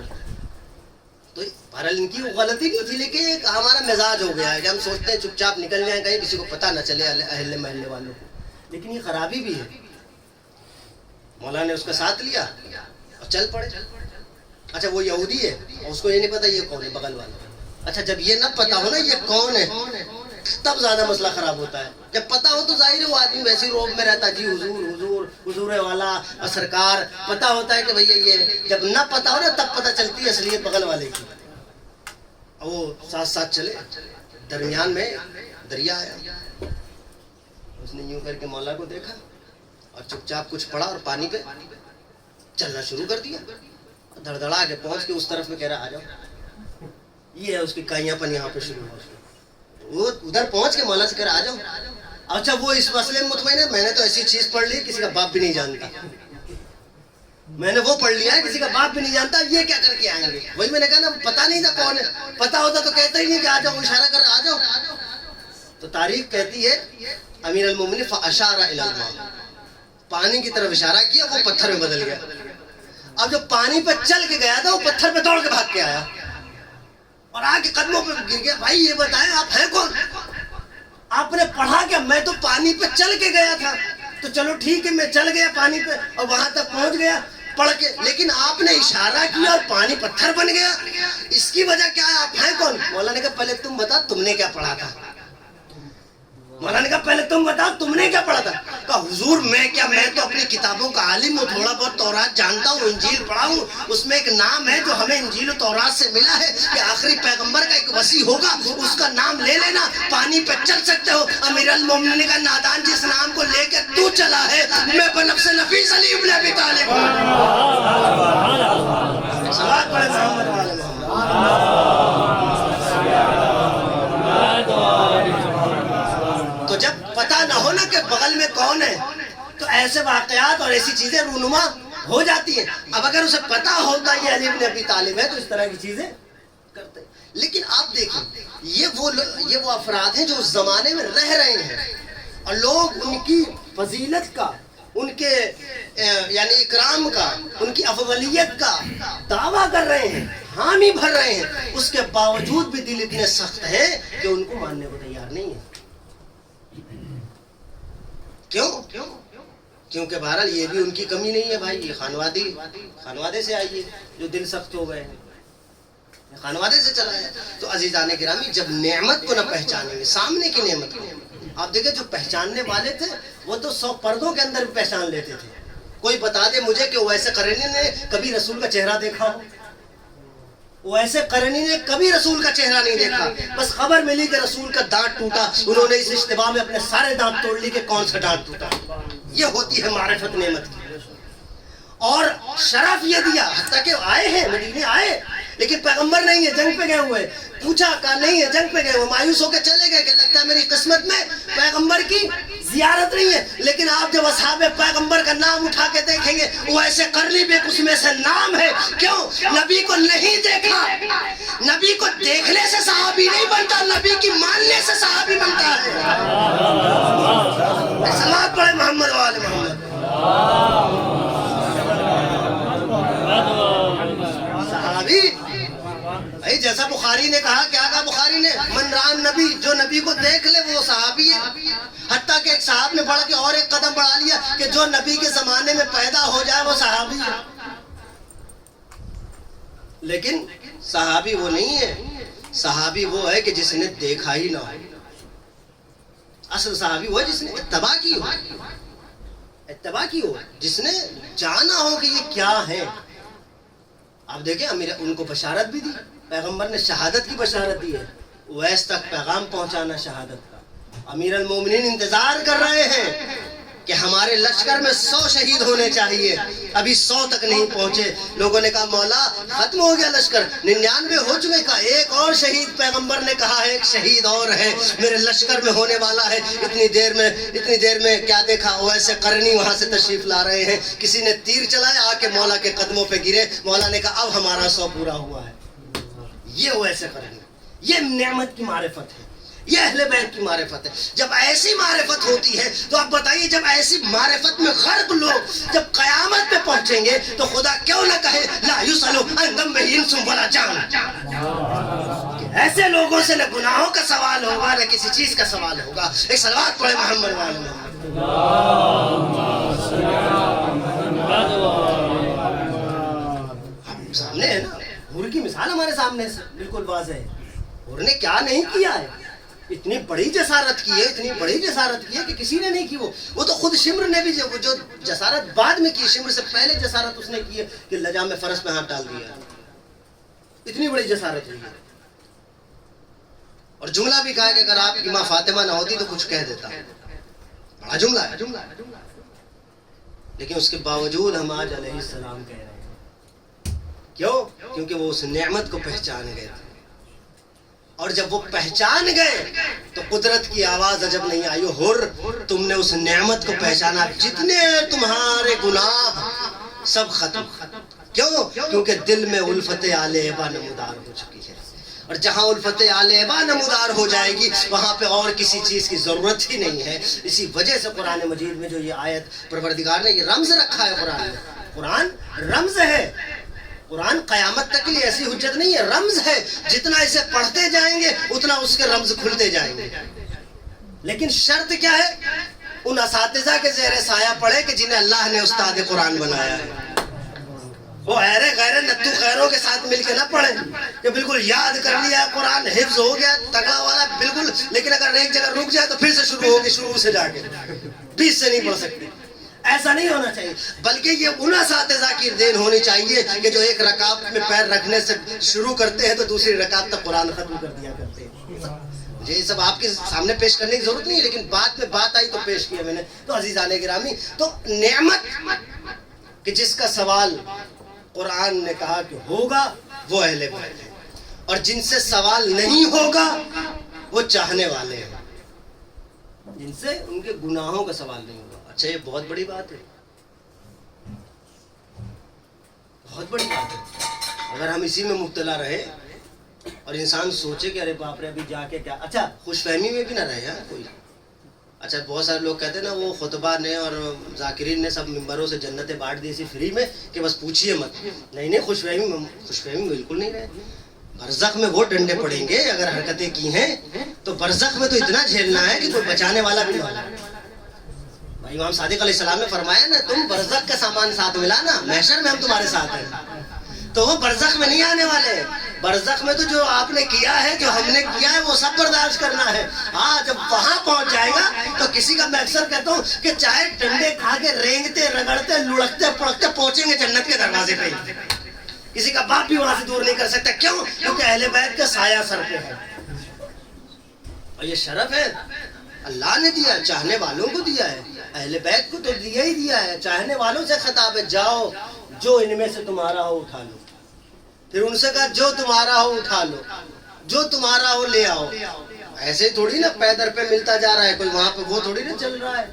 تو بہرحال ان کی وہ غلطی نہیں تھی، لیکن ایک ہمارا مزاج ہو گیا ہے کہ ہم سوچتے ہیں چپ چاپ نکل جائیں کہیں کسی کو پتہ نہ چلے اہل محلے والوں کو، لیکن یہ خرابی بھی ہے۔ مولا نے اس کا ساتھ لیا اور چل پڑے۔ اچھا وہ یہودی ہے اور اس کو یہ نہیں پتا یہ کون ہے بغل والا۔ اچھا جب یہ نہ پتا ہو نا یہ کون ہے تب زیادہ مسئلہ خراب ہوتا ہے۔ جب پتا ہو تو ظاہر ہے وہ آدمی ویسے ہی روب میں رہتا، جی حضور حضور حضور والا اور سرکار، پتا ہوتا ہے کہ بھیا یہ۔ جب نہ پتا ہو نا تب پتا چلتی ہے اصلیت بغل والے کی۔ اور وہ ساتھ ساتھ چلے، درمیان میں دریا آیا، اس نے یوں کر کے مولا کو دیکھا اور چپ چاپ کچھ پڑا اور پانی پہ چلنا شروع کر دیا، دھڑدھڑا کے پہنچ کے اس طرف میں کہہ رہا آ جاؤ۔ یہ ہے اس کی کائیاں پن یہاں پہ شروع ہو۔ وہ ادھر پہنچ کے مولا سے کہہ رہا آ جاؤ۔ اچھا وہ اس مسئلے میں مطمئن ہے، میں نے تو ایسی چیز پڑھ لی کسی کا باپ بھی نہیں جانتا، میں نے وہ پڑھ لیا ہے، کسی کا باپ بھی نہیں جانتا، یہ کیا کر کے آئیں گے؟ وہی میں نے کہا نا، پتا نہیں تھا کون ہے، پتا ہوتا تو کہتا ہی نہیں کہ آ جاؤ، اشارہ کر آ جاؤ. تو تاریخ کہتی ہے امیر المومنین فاشار الی الماء، پانی کی طرف اشارہ کیا، وہ پتھر میں بدل گیا. اب جو پانی پہ چل کے گیا تھا وہ پتھر پہ دوڑ کے بھاگ کے آیا اور آ کے قدموں پہ گر گیا. بھائی یہ بتائیں آپ ہیں کون؟ آپ نے پڑھا کیا؟ میں تو پانی پہ چل کے گیا تھا. تو چلو ٹھیک ہے، میں چل گیا پانی پہ اور وہاں تک پہنچ گیا پڑھ کے، لیکن آپ نے اشارہ کیا اور پانی پتھر بن گیا، اس کی وجہ کیا ہے؟ آپ ہیں کون؟ مولانا نے کہا پہلے تم بتا تم نے کیا پڑھا تھا. مولانا نے کہا پہلے تم بتاؤ تم نے کیا پڑھا تھا. کہا حضور میں کیا، میں تو اپنی کتابوں کا عالم ہوں، تھوڑا بہت تورات جانتا ہوں، انجیل پڑھا ہوں، اس میں ایک نام ہے جو ہمیں انجیل و تورات سے ملا ہے کہ آخری پیغمبر کا ایک وصی ہوگا، اس کا نام لے لینا، پانی پہ چل سکتے ہو. امیر المومنین کا نادان جس نام کو لے کے تو چلا ہے، میں بنفس نفیس علی ابن ابی طالب ہوں. صلوات پڑھے محمد والے محمد. تو جب پتہ نہ ہو نا کہ بغل میں کون ہے تو ایسے واقعات اور ایسی چیزیں رونما ہو جاتی ہیں. اب اگر اسے پتہ ہوتا یہ علی بن ابی طالب ہے تو اس طرح کی چیزیں کرتے. لیکن آپ دیکھیں یہ وہ افراد ہیں جو اس زمانے میں رہ رہے ہیں اور لوگ ان کی فضیلت کا، ان کے یعنی اکرام کا، ان کی افضلیت کا دعویٰ کر رہے ہیں، حامی بھر رہے ہیں. اس کے باوجود بھی دل اتنے سخت ہے کہ ان کو ماننے کو تیار نہیں ہے. کیوں؟ کیونکہ بہرحال یہ بھی ان کی کمی نہیں ہے بھائی، یہ خانوادے سے آئی ہے جو دل سخت ہو گئے ہیں، خانوادے سے چلا ہے. تو عزیزان گرامی، جب نعمت کو نہ پہچانیں گے، سامنے کی نعمت کو، آپ دیکھیں جو پہچاننے والے تھے وہ تو 100 پردوں کے اندر بھی پہچان لیتے تھے. کوئی بتا دے مجھے کہ ویسے قرنی نے کبھی رسول کا چہرہ دیکھا ہو؟ ویسے قرنی نے کبھی رسول کا چہرہ نہیں دیکھا، بس خبر ملی کہ رسول کا دانت ٹوٹا، انہوں نے اس اشتباہ میں اپنے سارے دانت توڑ لی کہ کون سا دانت ٹوٹا. یہ ہوتی ہے معرفت نعمت کی. اور شرف یہ دیا، حتیٰ کہ آئے ہیں مدینے آئے لیکن پیغمبر نہیں ہے، جنگ پہ گئے ہوئے. پوچھا کہا نہیں ہے، جنگ پہ گئے ہوئے. مایوس ہو کے چلے گئے کہ لگتا ہے میری قسمت میں پیغمبر کی زیارت نہیں ہے. لیکن آپ جب اصحاب پیغمبر کا نام اٹھا کے دیکھیں گے وہ ایسے کرنی بھی اس میں سے نام ہے. کیوں؟ نبی کو نہیں دیکھا. نبی کو دیکھنے سے صحابی نہیں بنتا، نبی کی ماننے سے صحابی بنتا ہے. صلوات پڑھے محمد والے محمد. صحابی بھائی جیسا بخاری نے کہا، کیا کہا بخاری نے؟ من ران نبی، جو نبی کو دیکھ لے وہ صحابی ہے. حتیٰ کہ ایک صاحب نے بڑھ کے اور ایک قدم بڑھا لیا کہ جو نبی کے زمانے میں پیدا ہو جائے وہ صحابی ہے. لیکن صحابی وہ نہیں ہے، صحابی وہ ہے کہ جس نے دیکھا ہی نہ ہو. اصل صحابی وہ ہے جس نے اتباع کی ہو، جس نے جانا ہو کہ یہ کیا ہے. آپ دیکھیں ان کو بشارت بھی دی، پیغمبر نے شہادت کی بشارت دی ہے. ویس تک پیغام پہنچانا شہادت کا. امیر المومنین انتظار کر رہے ہیں کہ ہمارے لشکر میں 100 شہید ہونے چاہیے، ابھی 100 تک نہیں پہنچے. لوگوں نے کہا مولا ختم ہو گیا لشکر، 99 ہو چکے. کہا ایک اور شہید، پیغمبر نے کہا ہے ایک شہید اور ہے میرے لشکر میں ہونے والا ہے. اتنی دیر میں کیا دیکھا؟ ویسے قرنی وہاں سے تشریف لا رہے ہیں. کسی نے تیر چلایا، آ کے مولا کے قدموں پہ گرے. مولا نے کہا اب ہمارا 100 پورا ہوا ہے. یہ ویسے قرنی، یہ نعمت کی معرفت ہے، یہ اہل بیت کی معرفت ہے. جب ایسی معرفت ہوتی ہے تو آپ بتائیے، جب ایسی معرفت میں غرق لوگ جب قیامت پہ پہنچیں گے تو خدا کیوں نہ کہے لا یسأل عن ذنبہ انس ولا جان. ایسے لوگوں سے نہ گناہوں کا سوال ہوگا نہ کسی چیز کا سوال ہوگا. ایک صلوات پڑھے محمد والے محمد. سامنے ہے نا حور کی مثال، ہمارے سامنے سے بالکل واضح ہے. حور نے کیا نہیں کیا ہے، اتنی بڑی جسارت کی ہے کہ کسی نے نہیں کی. وہ تو خود شمر نے بھی جو جسارت بعد میں کی، شمر سے پہلے جسارت اس نے کی ہے کہ لجام فرس میں ہاتھ ڈال دیا. اتنی بڑی جسارت ہوئی ہے. اور جملہ بھی کہا کہ اگر آپ کی ماں فاطمہ نہ ہوتی تو کچھ کہہ دیتا. بڑا جملہ ہے. لیکن اس کے باوجود ہم آج علیہ السلام کہہ رہے ہیں. کیوں؟ کیونکہ وہ اس نعمت کو پہچان گئے تھے. اور جب وہ پہچان گئے تو قدرت کی آواز عجب نہیں آئی. حر تم نے اس نعمت کو پہچانا، جتنے تمہارے گناہ سب ختم. کیوں؟ کیونکہ دل میں الفت آل ابا نمودار ہو چکی ہے، اور جہاں الفت آل ابا نمودار ہو جائے گی وہاں پہ اور کسی چیز کی ضرورت ہی نہیں ہے. اسی وجہ سے قرآن مجید میں جو یہ آیت پروردگار نے یہ رمز رکھا ہے، قرآن میں، قرآن رمز ہے. قرآن قیامت تک کے لیے ایسی حجت نہیں ہے، رمز ہے. جتنا اسے پڑھتے جائیں گے اتنا اس کے رمز کھلتے جائیں گے. لیکن شرط کیا ہے؟ ان اساتذہ کے زیر سایہ پڑھے کہ جنہیں اللہ نے استاد قرآن بنایا ہے. وہ ایرے غیر نتو خیروں کے ساتھ مل کے نہ پڑھیں کہ بالکل یاد کر لیا قرآن، حفظ ہو گیا تگڑا والا بالکل، لیکن اگر ایک جگہ رک جائے تو پھر سے شروع ہوگی، شروع سے جا کے بیچ سے نہیں پڑھ سکتے. ایسا نہیں ہونا چاہیے، بلکہ یہ ان اساتذہ کی دین ہونی چاہیے کہ جو ایک رکعت میں پیر رکھنے سے شروع کرتے ہیں تو دوسری رکعت تک قرآن ختم کر دیا کرتے ہیں. مجھے یہ سب آپ کے سامنے پیش کرنے کی ضرورت نہیں ہے، لیکن بعد میں بات آئی تو پیش کیا میں نے. تو عزیزان گرامی، تو نعمت کہ جس کا سوال قرآن نے کہا کہ ہوگا وہ اہل بیت ہے، اور جن سے سوال نہیں ہوگا وہ چاہنے والے ہیں، جن سے ان کے گناہوں کا سوال نہیں ہوگا. اچھا، یہ بہت بڑی بات ہے، بہت بڑی بات ہے. اگر ہم اسی میں مبتلا رہے اور انسان سوچے کہ ارے باپ رے ابھی جا کے کیا، اچھا خوش فہمی میں بھی نہ رہے کوئی. اچھا، بہت سارے لوگ کہتے ہیں نا وہ خطبہ نے اور ذاکرین نے سب ممبروں سے جنتیں بانٹ دی اسی فری میں کہ بس پوچھیے مت. نہیں، خوش فہمی بالکل نہیں رہے. برزخ میں وہ ڈنڈے پڑیں گے اگر حرکتیں کی ہیں تو برزخ میں تو اتنا جھیلنا ہے کہ کوئی بچانے والا بھی نہ ہو. بھائی امام صادق علیہ السلام نے فرمایا نا، تم برزخ کا سامان ساتھ ملا نا، محشر میں ہم تمہارے ساتھ ہیں. تو وہ برزخ میں نہیں آنے والے. برزخ میں تو جو آپ نے کیا ہے، جو ہم نے کیا ہے، وہ سب برداشت کرنا ہے. ہاں، جب وہاں پہنچ جائے گا تو کسی کا میں اکثر کہتا ہوں کہ چاہے ڈنڈے کھا کے رینگتے رگڑتے لڑکتے پڑکتے پہنچیں گے جنت کے دروازے پہ. کسی کا باپ بھی وہاں سے دور نہیں کر سکتا. کیوں؟ کیونکہ اہل بیت کا سایہ سر پہ ہے. اور یہ شرف ہے اللہ نے دیا، چاہنے والوں کو دیا ہے. اہل بیت کو تو دیا ہی دیا ہے. چاہنے والوں سے خطاب ہے، جاؤ جو ان میں سے تمہارا ہو اٹھا لو. پھر ان سے کہا جو تمہارا ہو اٹھا لو، جو تمہارا ہو لے آؤ. ایسے تھوڑی نا پے در پہ ملتا جا رہا ہے کوئی، وہاں پہ وہ تھوڑی نا چل رہا ہے.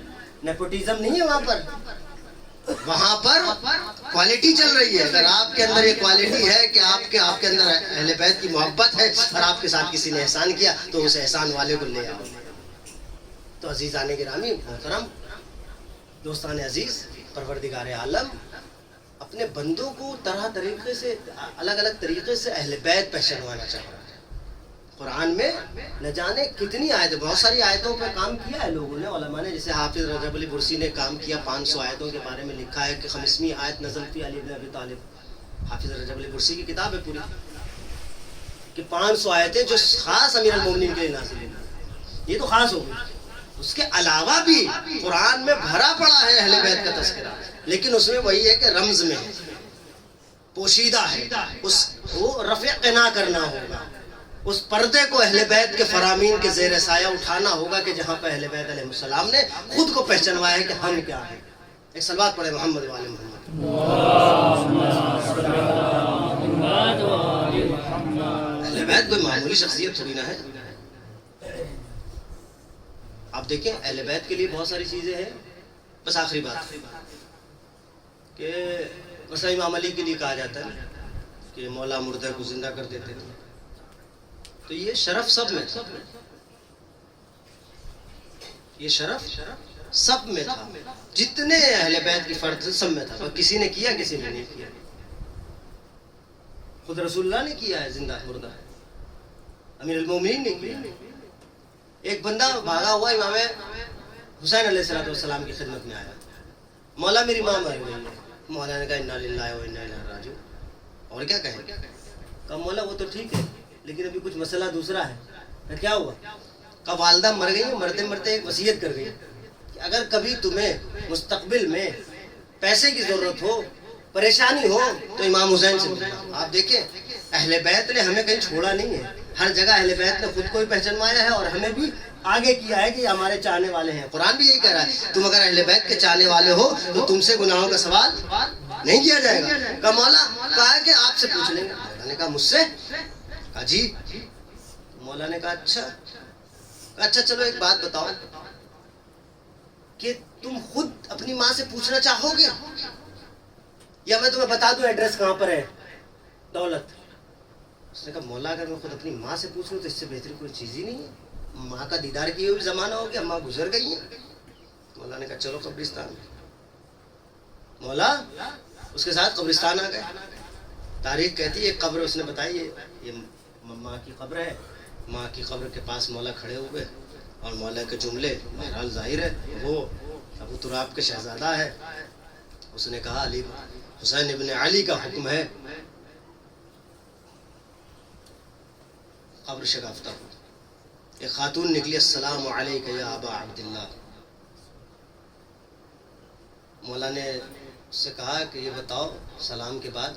نیپوٹزم نہیں ہے وہاں پر. وہاں پر کوالٹی چل رہی ہے. اگر آپ کے اندر یہ کوالٹی ہے کہ آپ کے اندر اہل بیت کی محبت ہے اور آپ کے ساتھ کسی نے احسان کیا تو اس احسان والے کو لے آؤ. تو عزیزان گرامی محترم دوستان عزیز، پروردگار عالم اپنے بندوں کو طرح طریقے سے الگ الگ طریقے سے اہل بیت پہچانوانا چاہ رہا ہے. قرآن میں نہ جانے کتنی آیتیں، بہت ساری آیتوں پہ کام کیا ہے لوگوں نے، علماء نے. جیسے حافظ رجب علی برسی نے کام کیا، 500 آیتوں کے بارے میں لکھا ہے کہ 5ویں آیت نزل فی علی بن ابی طالب. حافظ رجب علی برسی کی کتاب ہے پوری کہ 500 آیتیں جو خاص امیر المومنین کے لیے نازل ہوئی. یہ تو خاص ہو گئی. اس کے علاوہ بھی قرآن میں بھرا پڑا ہے اہل بیت کا تذکرہ، لیکن اس میں وہی ہے کہ رمز میں ہے، پوشیدہ ہے. اس کو رفع قنا کرنا ہوگا. اس پردے کو اہل بیت کے فرامین کے زیر سایہ اٹھانا ہوگا کہ جہاں پہ اہل بیت علیہ السلام نے خود کو پہچانوایا ہے کہ ہم کیا ہیں. ایک صلوات پڑھے محمد والے محمد. اہل بیت کوئی معمولی شخصیت تھوڑی نہ ہے. آپ دیکھیں اہل بیت کے لیے بہت ساری چیزیں ہیں. بس آخری بات کہ مثلا امام علی کے لیے کہا جاتا ہے کہ مولا مردہ کو زندہ کر دیتے تھے. تو یہ شرف سب میں تھا، یہ شرف سب میں تھا. جتنے اہل بیت کی فرد سب میں تھا. کسی نے کیا، کسی نے نہیں کیا. خود رسول اللہ نے کیا ہے زندہ مردہ، امیر المومنین نے کیا. ایک بندہ بھاگا ہوا امام حسین علیہ السلام کی خدمت میں آیا. مولا میری ماں مر گئی ہے. مولا نے کہا انا للہ و انا الیہ راجعون. اور کیا کہیں؟ کہا مولا وہ تو ٹھیک ہے لیکن ابھی کچھ مسئلہ دوسرا ہے. کیا ہوا؟ کہا والدہ مر گئی، مرتے مرتے ایک وصیت کر گئی کہ اگر کبھی تمہیں مستقبل میں پیسے کی ضرورت ہو، پریشانی ہو تو امام حسین سے ملنا. آپ دیکھیں اہل بیت نے ہمیں کہیں چھوڑا نہیں ہے. ہر جگہ اہل بیت نے خود کو ہی پہچانوایا ہے اور ہمیں بھی آگے کیا ہے کہ یہ ہمارے چاہنے والے ہیں. قرآن بھی یہی کہہ رہا ہے تم اگر اہل بیت کے چاہنے والے ہو تو تم سے گناہوں کا سوال نہیں کیا جائے گا. کہا مولا، کہا کہ آپ سے پوچھ لیں گے. مولا نے کہا مجھ سے؟ کہا جی. مولا نے کہا اچھا چلو ایک بات بتاؤ کہ تم خود اپنی ماں سے پوچھنا چاہو گے یا میں تمہیں بتا دوں ایڈریس کہاں پر ہے دولت؟ اس نے کہا مولا اگر میں خود اپنی ماں سے پوچھ لوں تو اس سے بہتر کوئی چیز ہی نہیں ہے، ماں کا دیدار کیے ہوئے زمانہ ہو گیا، ماں گزر گئی ہیں۔ مولا نے کہا چلو قبرستان میں۔ مولا اس کے ساتھ قبرستان آ گئے۔ تاریخ کہتی ہے ایک قبر اس نے بتائی یہ ماں کی قبر ہے، ماں کی قبر کے پاس مولا کھڑے ہوئے اور مولا کے جملے بہرحال ظاہر ہے وہ ابو تراب کے شہزادہ ہے۔ اس نے کہا علی حسین ابن علی کا حکم ہے۔ قبر شگافتہ ہو، ایک خاتون نکلی، السلام علیک یا ابا عبداللہ۔ مولا نے اس سے کہا کہ یہ بتاؤ سلام کے بعد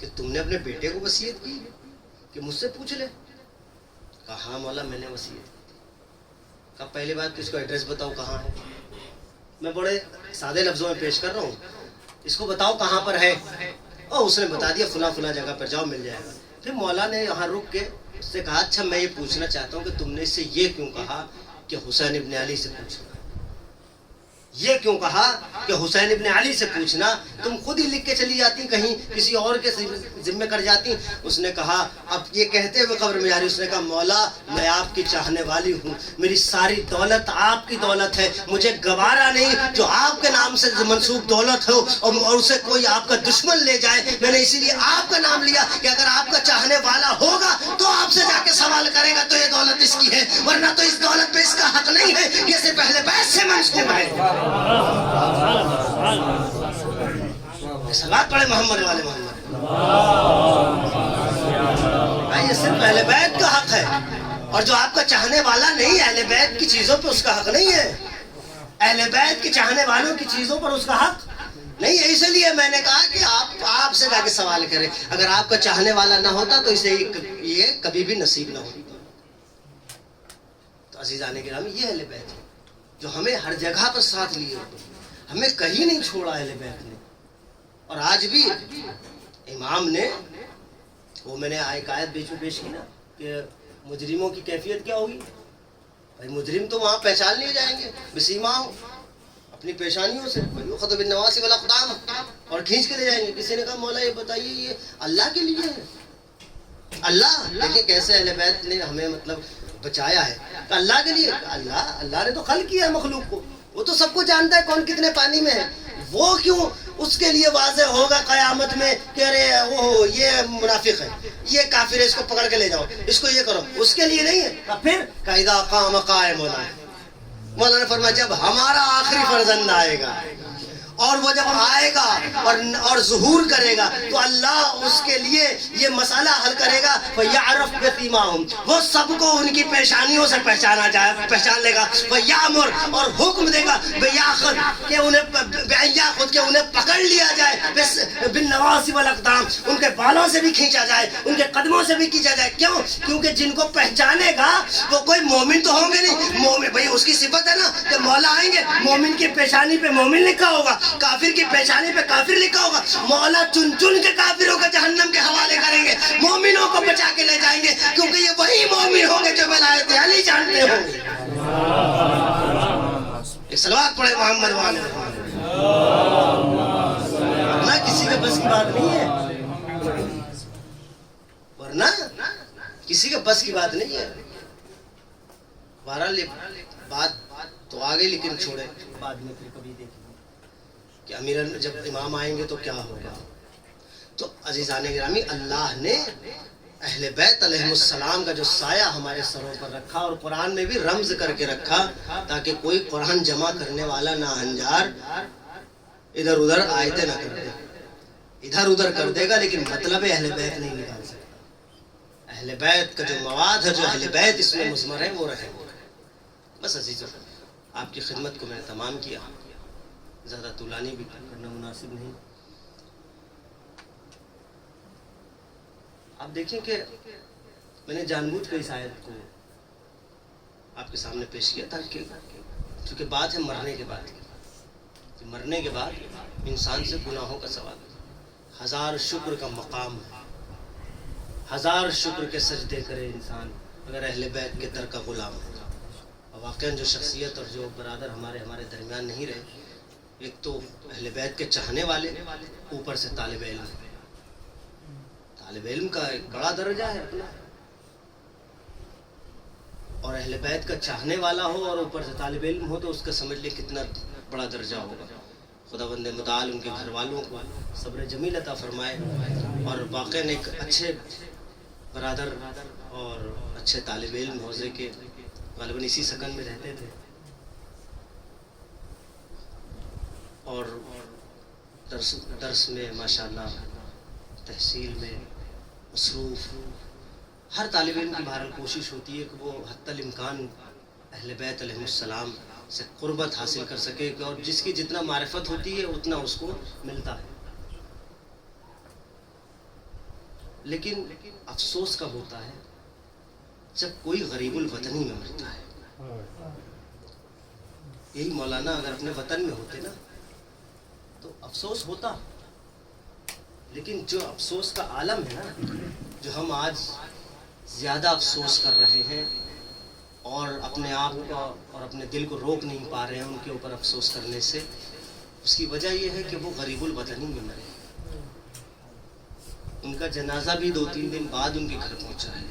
کہ تم نے اپنے بیٹے کو وصیت کی کہ مجھ سے پوچھ لے؟ کہا ہاں مولا میں نے وصیت کی۔ کہا پہلی بات تو اس کو ایڈریس بتاؤ کہاں ہے، میں بڑے سادے لفظوں میں پیش کر رہا ہوں، اس کو بتاؤ کہاں پر ہے۔ اور اس نے بتا دیا فلاں فلاں جگہ پر جاؤ مل جائے گا۔ پھر مولا نے یہاں رک کے اس سے کہا اچھا میں یہ پوچھنا چاہتا ہوں کہ تم نے اس سے یہ کیوں کہا کہ حسین ابن علی سے پوچھنا، یہ کیوں کہا کہ حسین ابن علی سے پوچھنا، تم خود ہی لکھ کے چلی جاتی کہیں کسی اور کے ذمہ کر جاتی۔ اس نے کہا اب یہ کہتے ہوئے قبر میں جا رہی، اس نے کہا مولا میں آپ کی چاہنے والی ہوں، میری ساری دولت آپ کی دولت ہے، مجھے گوارا نہیں جو آپ کے نام سے منسوب دولت ہو اور اسے کوئی آپ کا دشمن لے جائے، میں نے اسی لیے آپ کا نام لیا کہ اگر آپ کا چاہنے والا ہوگا تو آپ سے جا کے سوال کرے گا تو یہ دولت اس کی ہے، ورنہ تو اس دولت پہ اس کا حق نہیں ہے، یہ سے پہلے بیت سے منسوب ہے۔ صلوات پڑھے محمد والے محمد۔ یہ صرف اہل بیت کا حق ہے، اور جو آپ کا چاہنے والا نہیں اہل بیت کی چیزوں پہ اس کا حق نہیں ہے، اہل بیت کے چاہنے والوں کی چیزوں پر اس کا حق نہیں ہے۔ اس لیے میں نے کہا کہ آپ سے جا کے سوال کریں، اگر آپ کا چاہنے والا نہ ہوتا تو اسے یہ کبھی بھی نصیب نہ ہوتا۔ تو عزیزان گرامی یہ اہل بیت ہے جو ہمیں ہر جگہ پر ساتھ لیے ہوتے، ہمیں کہیں نہیں چھوڑا اہل بیت نے۔ اور آج بھی امام نے وہ میں نے ایک آیت بیچ میں پیش کی نا کہ مجرموں کی کیفیت کیا ہوگی؟ بھائی مجرم تو وہاں پہچان لیے جائیں گے بسیماہم، اپنی پیشانیوں سے، یؤخذ بالنواصی والاقدام، اور کھینچ کے لے جائیں گے۔ کسی نے کہا مولا یہ بتائیے یہ اللہ کے لیے ہے؟ اللہ دیکھیں کیسے اہل بیت نے ہمیں مطلب بچایا ہے کہ اللہ کے لیے، اللہ نے تو خلق کیا ہے مخلوق کو، وہ تو سب کو جانتا ہے کون کتنے پانی میں ہے، وہ کیوں اس کے لیے واضح ہوگا قیامت میں کہ ارے وہ یہ منافق ہے، یہ کافر ہے، اس کو پکڑ کے لے جاؤ، اس کو یہ کرو، اس کے لیے نہیں ہے۔ پھر قاعدہ قام قائمنا، مولانا نے فرمایا جب ہمارا آخری فرزند آئے گا اور وہ جب آئے گا اور ظہور کرے گا تو اللہ اس کے لیے یہ مسئلہ حل کرے گا، فَيَعْرَفْ بِسِيمَاهُمْ، وہ سب کو ان کی پیشانیوں سے پہچان لے گا، وَيَأْمُرْ، اور حکم دے گا بِيَأْخُذْ، کہ انہیں پکڑ لیا جائے، بِالنَّوَاصِي وَالْأَقْدَامِ، ان کے بالوں سے بھی کھینچا جائے، ان کے قدموں سے بھی کھینچا جائے۔ کیوں؟ کیونکہ جن کو پہچانے گا وہ کوئی مومن تو ہوں گے نہیں، مومن بھائی اس کی صفت ہے نا کہ مولا آئیں گے، مومن کی پیشانی پہ مومن لکھا ہوگا، کافر کی پیشانی پہ کافر لکھا ہوگا، مولا چن چن کے کافروں کو جہنم کے حوالے کریں گے، مومنوں کو بچا کے لے جائیں گے، کیونکہ یہ وہی مومن ہوں گے جو ولایت علی جانتے ہوں گے۔ ایک صلوات پڑھے محمد والے ورنہ کسی کے بس کی بات نہیں ہے، ورنہ کسی کے بس کی بات نہیں ہے۔ بہرحال بات تو آ گئی لیکن چھوڑے بعد میں پھر کبھی دیکھیں کہ امیر جب امام آئیں گے تو کیا ہوگا۔ تو عزیزان گرامی اللہ نے اہل بیت علیہ السلام کا جو سایہ ہمارے سروں پر رکھا اور قرآن میں بھی رمز کر کے رکھا تاکہ کوئی قرآن جمع کرنے والا نہ ہنجار ادھر ادھر آیتیں نہ کر دے، ادھر ادھر کر دے گا لیکن مطلب اہل بیت نہیں نکال سکتا۔ اہل بیت کا جو مواد ہے، جو اہل بیت اس میں مضمر ہے وہ رہے۔ بس عزیزوں آپ کی خدمت کو میں نے تمام کیا، زیادہ طولانی بھی کرنا مناسب نہیں۔ آپ دیکھیں کہ میں نے جان بوجھ کر اس آیت کو آپ کے سامنے پیش کیا تھا کہ چونکہ بات ہے مرنے کے بعد کہ مرنے کے بعد انسان سے گناہوں کا سوال، ہزار شکر کا مقام ہے، ہزار شکر کے سجدے کرے انسان اگر اہل بیت کے در کا غلام ہے۔ اور واقعاً جو شخصیت اور جو برادر ہمارے درمیان نہیں رہے، ایک تو اہل بیت کے چاہنے والے، اوپر سے طالب علم. طالب علم کا ایک بڑا درجہ ہے اپنا، اور اہل بیت کا چاہنے والا ہو اور اوپر سے طالب علم ہو تو اس کا سمجھ لیں کتنا بڑا درجہ ہوگا. خداوند متعال ان کے گھر والوں کو صبر جمیل عطا فرمائے، اور واقعاً ایک اچھے برادر اور اچھے طالب علم حوزے کے، غالباً اسی سکن میں رہتے تھے، اور درس میں ماشاءاللہ تحصیل میں مصروف. ہر طالب علم کی بہرحال کوشش ہوتی ہے کہ وہ حتی الامکان اہل بیت علیہ السلام سے قربت حاصل کر سکے، اور جس کی جتنا معرفت ہوتی ہے اتنا اس کو ملتا ہے. لیکن افسوس کب ہوتا ہے؟ جب کوئی غریب الوطنی میں مرتا ہے. یہی مولانا اگر اپنے وطن میں ہوتے نا تو افسوس ہوتا، لیکن جو افسوس کا عالم ہے نا، جو ہم آج زیادہ افسوس کر رہے ہیں اور اپنے آپ کو اور اپنے دل کو روک نہیں پا رہے ہیں ان کے اوپر افسوس کرنے سے، اس کی وجہ یہ ہے کہ وہ غریب الوطنی میں مرے. ان کا جنازہ بھی 2-3 دن بعد ان کے گھر پہنچا ہے،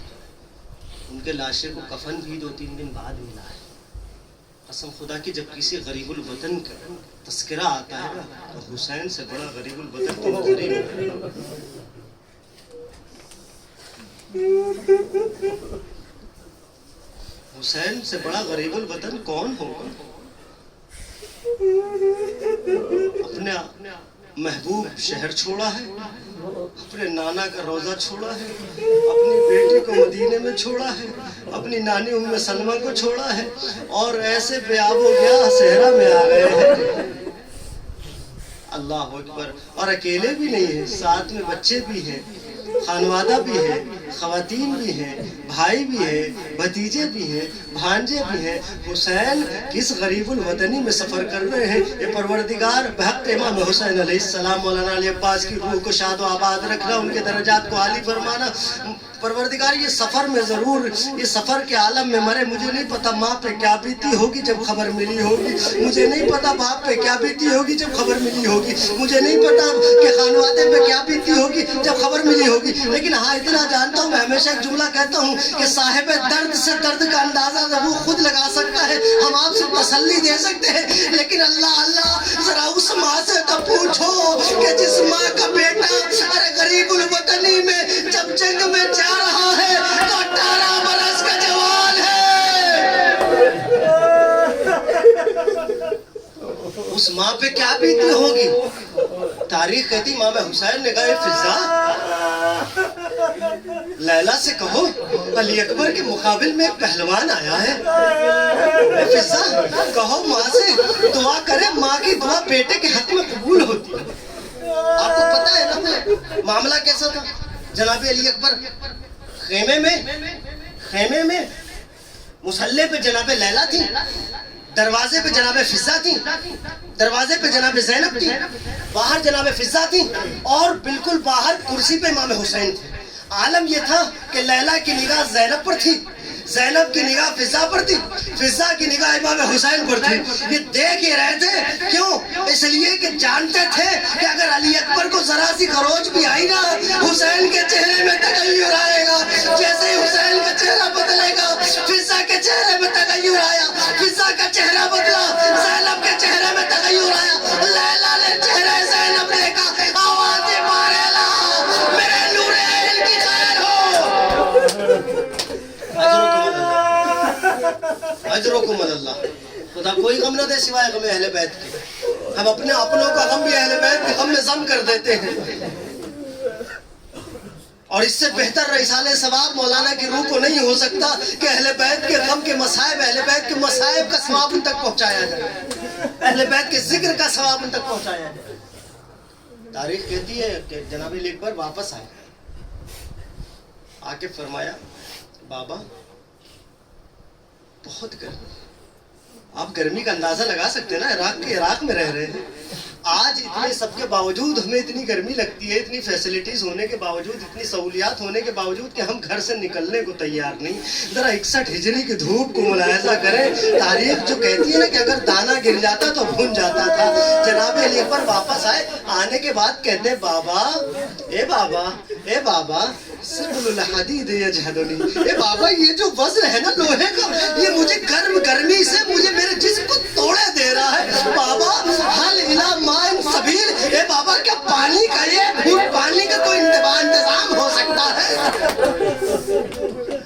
ان کے لاشے کو کفن بھی 2-3 دن بعد ملا ہے. قسم خدا کی جب کسی غریب الوطن کا تذکرہ آتا ہے نا تو حسین سے بڑا غریب الوطن تو غریب ہے. حسین سے بڑا غریب الوطن کون ہوگا؟ اپنے محبوب شہر چھوڑا ہے، اپنے نانا کا روزہ چھوڑا ہے، اپنی بیٹی کو مدینے میں چھوڑا ہے، اپنی نانی ام سلمہ کو چھوڑا ہے، اور ایسے بے آب و گیا صحرا میں آ گئے ہیں. اللہ اکبر. اور اکیلے بھی نہیں ہیں، ساتھ میں بچے بھی ہیں، خانوادہ بھی ہے، خواتین بھی ہیں، بھائی بھی ہیں، بھتیجے بھی ہیں، بھانجے بھی ہیں. حسین کس غریب الوطنی میں سفر کر رہے ہیں. یہ پروردگار بحق امام حسین علیہ السلام مولانا علی عباس کی روح کو شاد و آباد رکھنا، ان کے درجات کو عالی فرمانا. پروردگار یہ سفر میں ضرور، یہ سفر کے عالم میں مرے. مجھے نہیں پتا ماں پہ کیا بیتی ہوگی جب خبر ملی ہوگی، مجھے نہیں پتا باپ پہ کیا بیتی ہوگی جب خبر ملی ہوگی، مجھے نہیں پتا کہ خانوادے پہ کیا بیتی ہوگی جب خبر ملی ہوگی. لیکن ہاں اتنا جانتا ہوں، میں ہمیشہ ایک جملہ کہتا ہوں کہ صاحب درد سے درد کا اندازہ وہ خود لگا سکتا ہے، ہم آپ سے تسلی دے سکتے ہیں، لیکن اللہ ذرا اس ماں سے تو پوچھو کہ جس ماں کا بیٹا ارے غریب الوطنی میں جب جنگ میں جا رہا ہے تو 18 برس کا جوان ہے، اس ماں پہ کیا بیتی ہوگی. تاریخ کہتی امام حسین نے کہا فضا لیلا سے کہو علی اکبر کے مقابل میں ایک پہلوان آیا ہے. فضا کہو ماں سے دعا کرے، ماں کی دعا بیٹے کے حق میں قبول ہوتی ہے. آپ کو پتا ہے نا معاملہ کیسا تھا. جناب علی اکبر خیمے میں مسلح پہ جناب لیلا تھی، دروازے پہ جناب فضا تھی، دروازے پہ جناب زینب تھی، باہر جناب فضا تھی، اور بالکل باہر کرسی پہ امام حسین تھے. عالم یہ تھا کہ لیلا کی نگاہ زینب پر تھی، زینب کی نگاہ فضا پر تھی، فضا کی نگاہ امام حسین پر تھی. یہ دیکھ ہی رہے تھے، کیوں؟ اس لیے کہ جانتے تھے کہ اگر علی اکبر کو ذرا سی خروج بھی آئی نا، حسین کے چہرے میں تغیر آئے گا. جیسے ہی حسین کا چہرہ بدلے گا، فضا کے چہرے میں تغیر آیا، فضا کا چہرہ بدلا، زینب کے چہرے میں تغیر آیا. لیلا نے چہرہ زینب دیکھا، آواز مارے لا میرے نور عین کی خیر ہو. اجرکم اللہ. خدا کوئی غم نہ دے سوائے غم اہل بیت کے. ہم اپنے اپنوں کا غم بھی اہل بیت کے غم میں ضم کر دیتے ہیں. اور اس سے بہتر رسالہ ثواب مولانا کی روح کو نہیں ہو سکتا کہ اہل بیت کے غم کے مصائب، اہل بیت کے مصائب کا ثواب ان تک پہنچایا جائے، اہل بیت کے ذکر کا ثواب ان تک پہنچایا جائے. تاریخ کہتی ہے کہ جناب علی اکبر واپس آئے، آ کے فرمایا بابا بہت گرمی. آپ گرمی کا اندازہ لگا سکتے ہیں نا، عراق میں رہ رہے ہیں، آج اتنے سب کے باوجود ہمیں اتنی گرمی لگتی ہے، اتنی فیسلٹیز ہونے کے باوجود، اتنی سہولیات ہونے کے باوجود کہ ہم گھر سے نکلنے کو تیار نہیں. ذرا 61 ہجری کی دھوپ کو ملاحظہ کریں. تاریخ جو کہتی ہے نا کہ اگر دانا گر جاتا تو بھن جاتا تھا. جناب علی اکبر واپس آئے، آنے کے بعد کہتے ہیں بابا اے بابا اے بابا سبل الحدید یجہدنی، اے بابا یہ جو وزن ہے نا لوہے کا، یہ مجھے گرمی سے مجھے میرے جسم کو توڑے دے رہا ہے. بابا حل الی ماء سبیل، اے بابا کیا پانی کا یہ گھونٹ پانی کا کوئی انتظام ہو سکتا ہے؟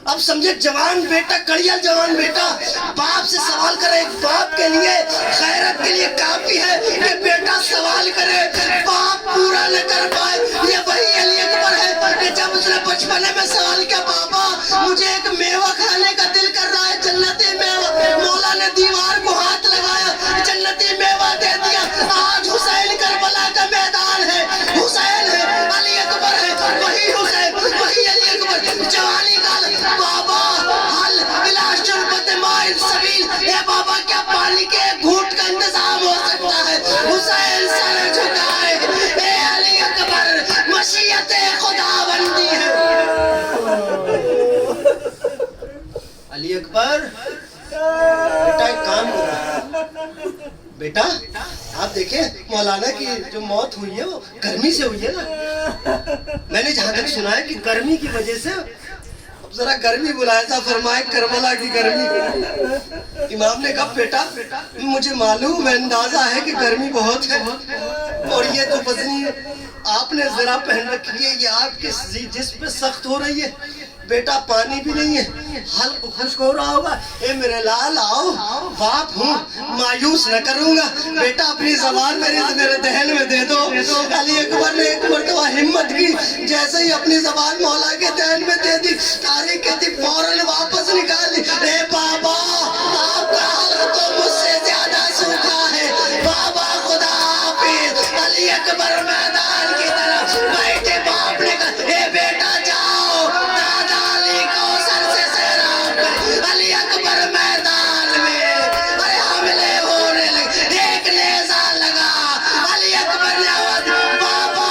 اب سمجھے جوان بیٹا، کڑیل جوان بیٹا باپ سے سوال کرے. ایک باپ کے لیے خیرت کے لیے کافی ہے کہ بیٹا سوال کرے، باپ پورا نہ کر پائے. یہ وہی علی اکبر ہے کہ جب اس نے بچپنے میں سوال کیا بابا مجھے ایک میوہ کھانے کا دل کر رہا ہے، جنتی میوہ، مولا نے دیوار کو ہاتھ لگایا، جنتی میوہ دے دیا. آج حسین کربلا کا میدان ہے، حسین ہے، علی اکبر ہے، وہی حسین وہی علی اکبر. جوانی کا بابا حل الی شربت ماء سبیل، اے بابا کیا پانی کے گھونٹ کا انتظام ہو سکتا ہے؟ حسین سر جھکائے، اے علی اکبر مشیت خدا بندی ہے. علی اکبر بیٹا ایک کام کرو بیٹا، آپ دیکھیں مولانا کی جو موت ہوئی ہے وہ گرمی سے ہوئی ہے نا. میں نے جہاں تک سنا ہے کہ گرمی کی وجہ سے، اب ذرا گرمی ملاحظہ فرمائے، کربلا کی گرمی. امام نے کہا بیٹا مجھے معلوم ہے، اندازہ ہے کہ گرمی بہت ہے اور یہ تو وزنی آپ نے ذرا پہن رکھی ہے، یہ آپ کے جسم پہ سخت ہو رہی ہے. بیٹا پانی بھی نہیں ہے، حلق خشک ہو رہا ہوگا. اے میرے لال آؤ، باپ ہوں مایوس نہ کروں گا. بیٹا اپنی زبان میرے دہن میں دے دو. علی اکبر نے ایک مرتبہ ہمت کی، جیسے ہی اپنی زبان مولا کے دہن میں دے دی، تاریخ کہتی فوراً واپس نکالی. اے بابا آپ کا حلق تو مجھ سے زیادہ سوکھا ہے. بابا خدا حافظ. علی اکبر میدان کی طرف بیٹھے. باپ نے کہا اے بیٹا جاؤ، دادا علی کوثر سے سیراب کر. علی اکبر میدان میں ارے حملے ہونے لگے. ایک نیزہ لگا، علی اکبر نے آواز بابا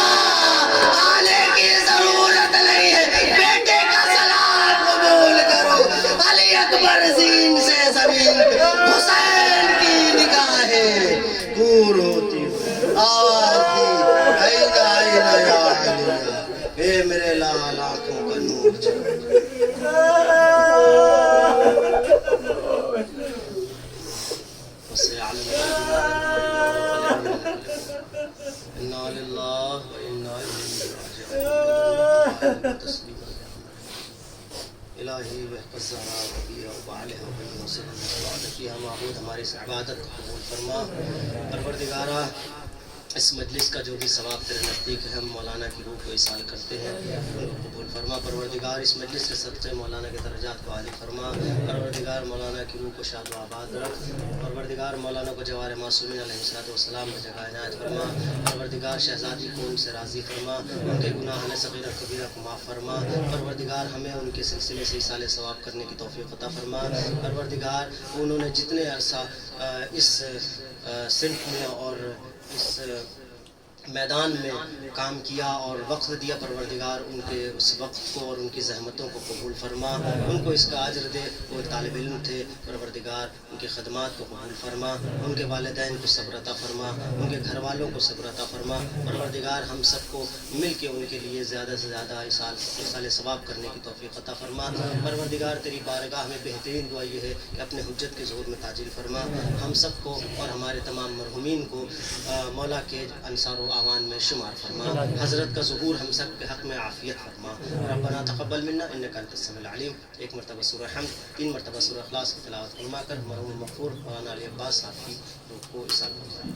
آنے کی ضرورت نہیں ہے، بیٹے کا سلام قبول کرو. علی اکبر زین سے زمین پہ حسین کی نگاہیں دور ہوتی آواز دی این این یا علی، اے میرے لال آنکھوں کا نور چلا. انا للہ و انا الیہ راجعون. الہی بحق الزہرا ربیہ و بعلہ و بین وسلم عبادتی معبود ہماری اس عبادت کو قبول فرما. پروردگارہ اس مجلس کا جو بھی ثواب تیرے نزدیک ہے ہم مولانا کی روح کو ایصال کرتے ہیں، ان کو قبول فرما. پروردگار اس مجلس کے صدقے مولانا کے درجات کو عالی فرما. پروردگار مولانا کی روح کو شاد و آباد رکھ. پروردگار مولانا کو جوار معصومین علیہ السلام میں جگہ عنایت فرما. پروردگار شہزادی کو ان سے راضی فرما، ان کے گناہ صغیرہ کبیرہ کو معاف فرما. پروردگار ہمیں ان کے سلسلے سے ایصال ثواب کرنے کی توفیق عطا فرما. پروردگار انہوں نے جتنے عرصہ اس صنف میں اور اس میدان میں کام کیا اور وقت دیا، پروردگار ان کے اس وقت کو اور ان کی زحمتوں کو قبول فرما. ان کو اس کا اجر دے. وہ طالب علم تھے، پروردگار ان کی خدمات کو قبول فرما. ان کے والدین کو صبر عطا فرما، ان کے گھر والوں کو صبر عطا فرما. پروردگار ہم سب کو مل کے ان کے لیے زیادہ سے زیادہ ایصال ثواب کرنے کی توفیق عطا فرما. پروردگار تیری بارگاہ میں بہترین دعا یہ ہے کہ اپنے حجت کے ظہور میں تاجیل فرما. ہم سب کو اور ہمارے تمام مرحومین کو مولا کے انصار و اعوان میں شمار فرما. حضرت کا ظہور ہم سب کے حق میں عافیت فرما. ربنا تقبل منا انک انت السمیع العلیم. ایک مرتبہ سورہ حمد، 3 مرتبہ سورہ اخلاص کی تلاوت فرما کر مرحوم مغفور مولانا علی عباس صاحب کی روح کو ایصال فرمائیں.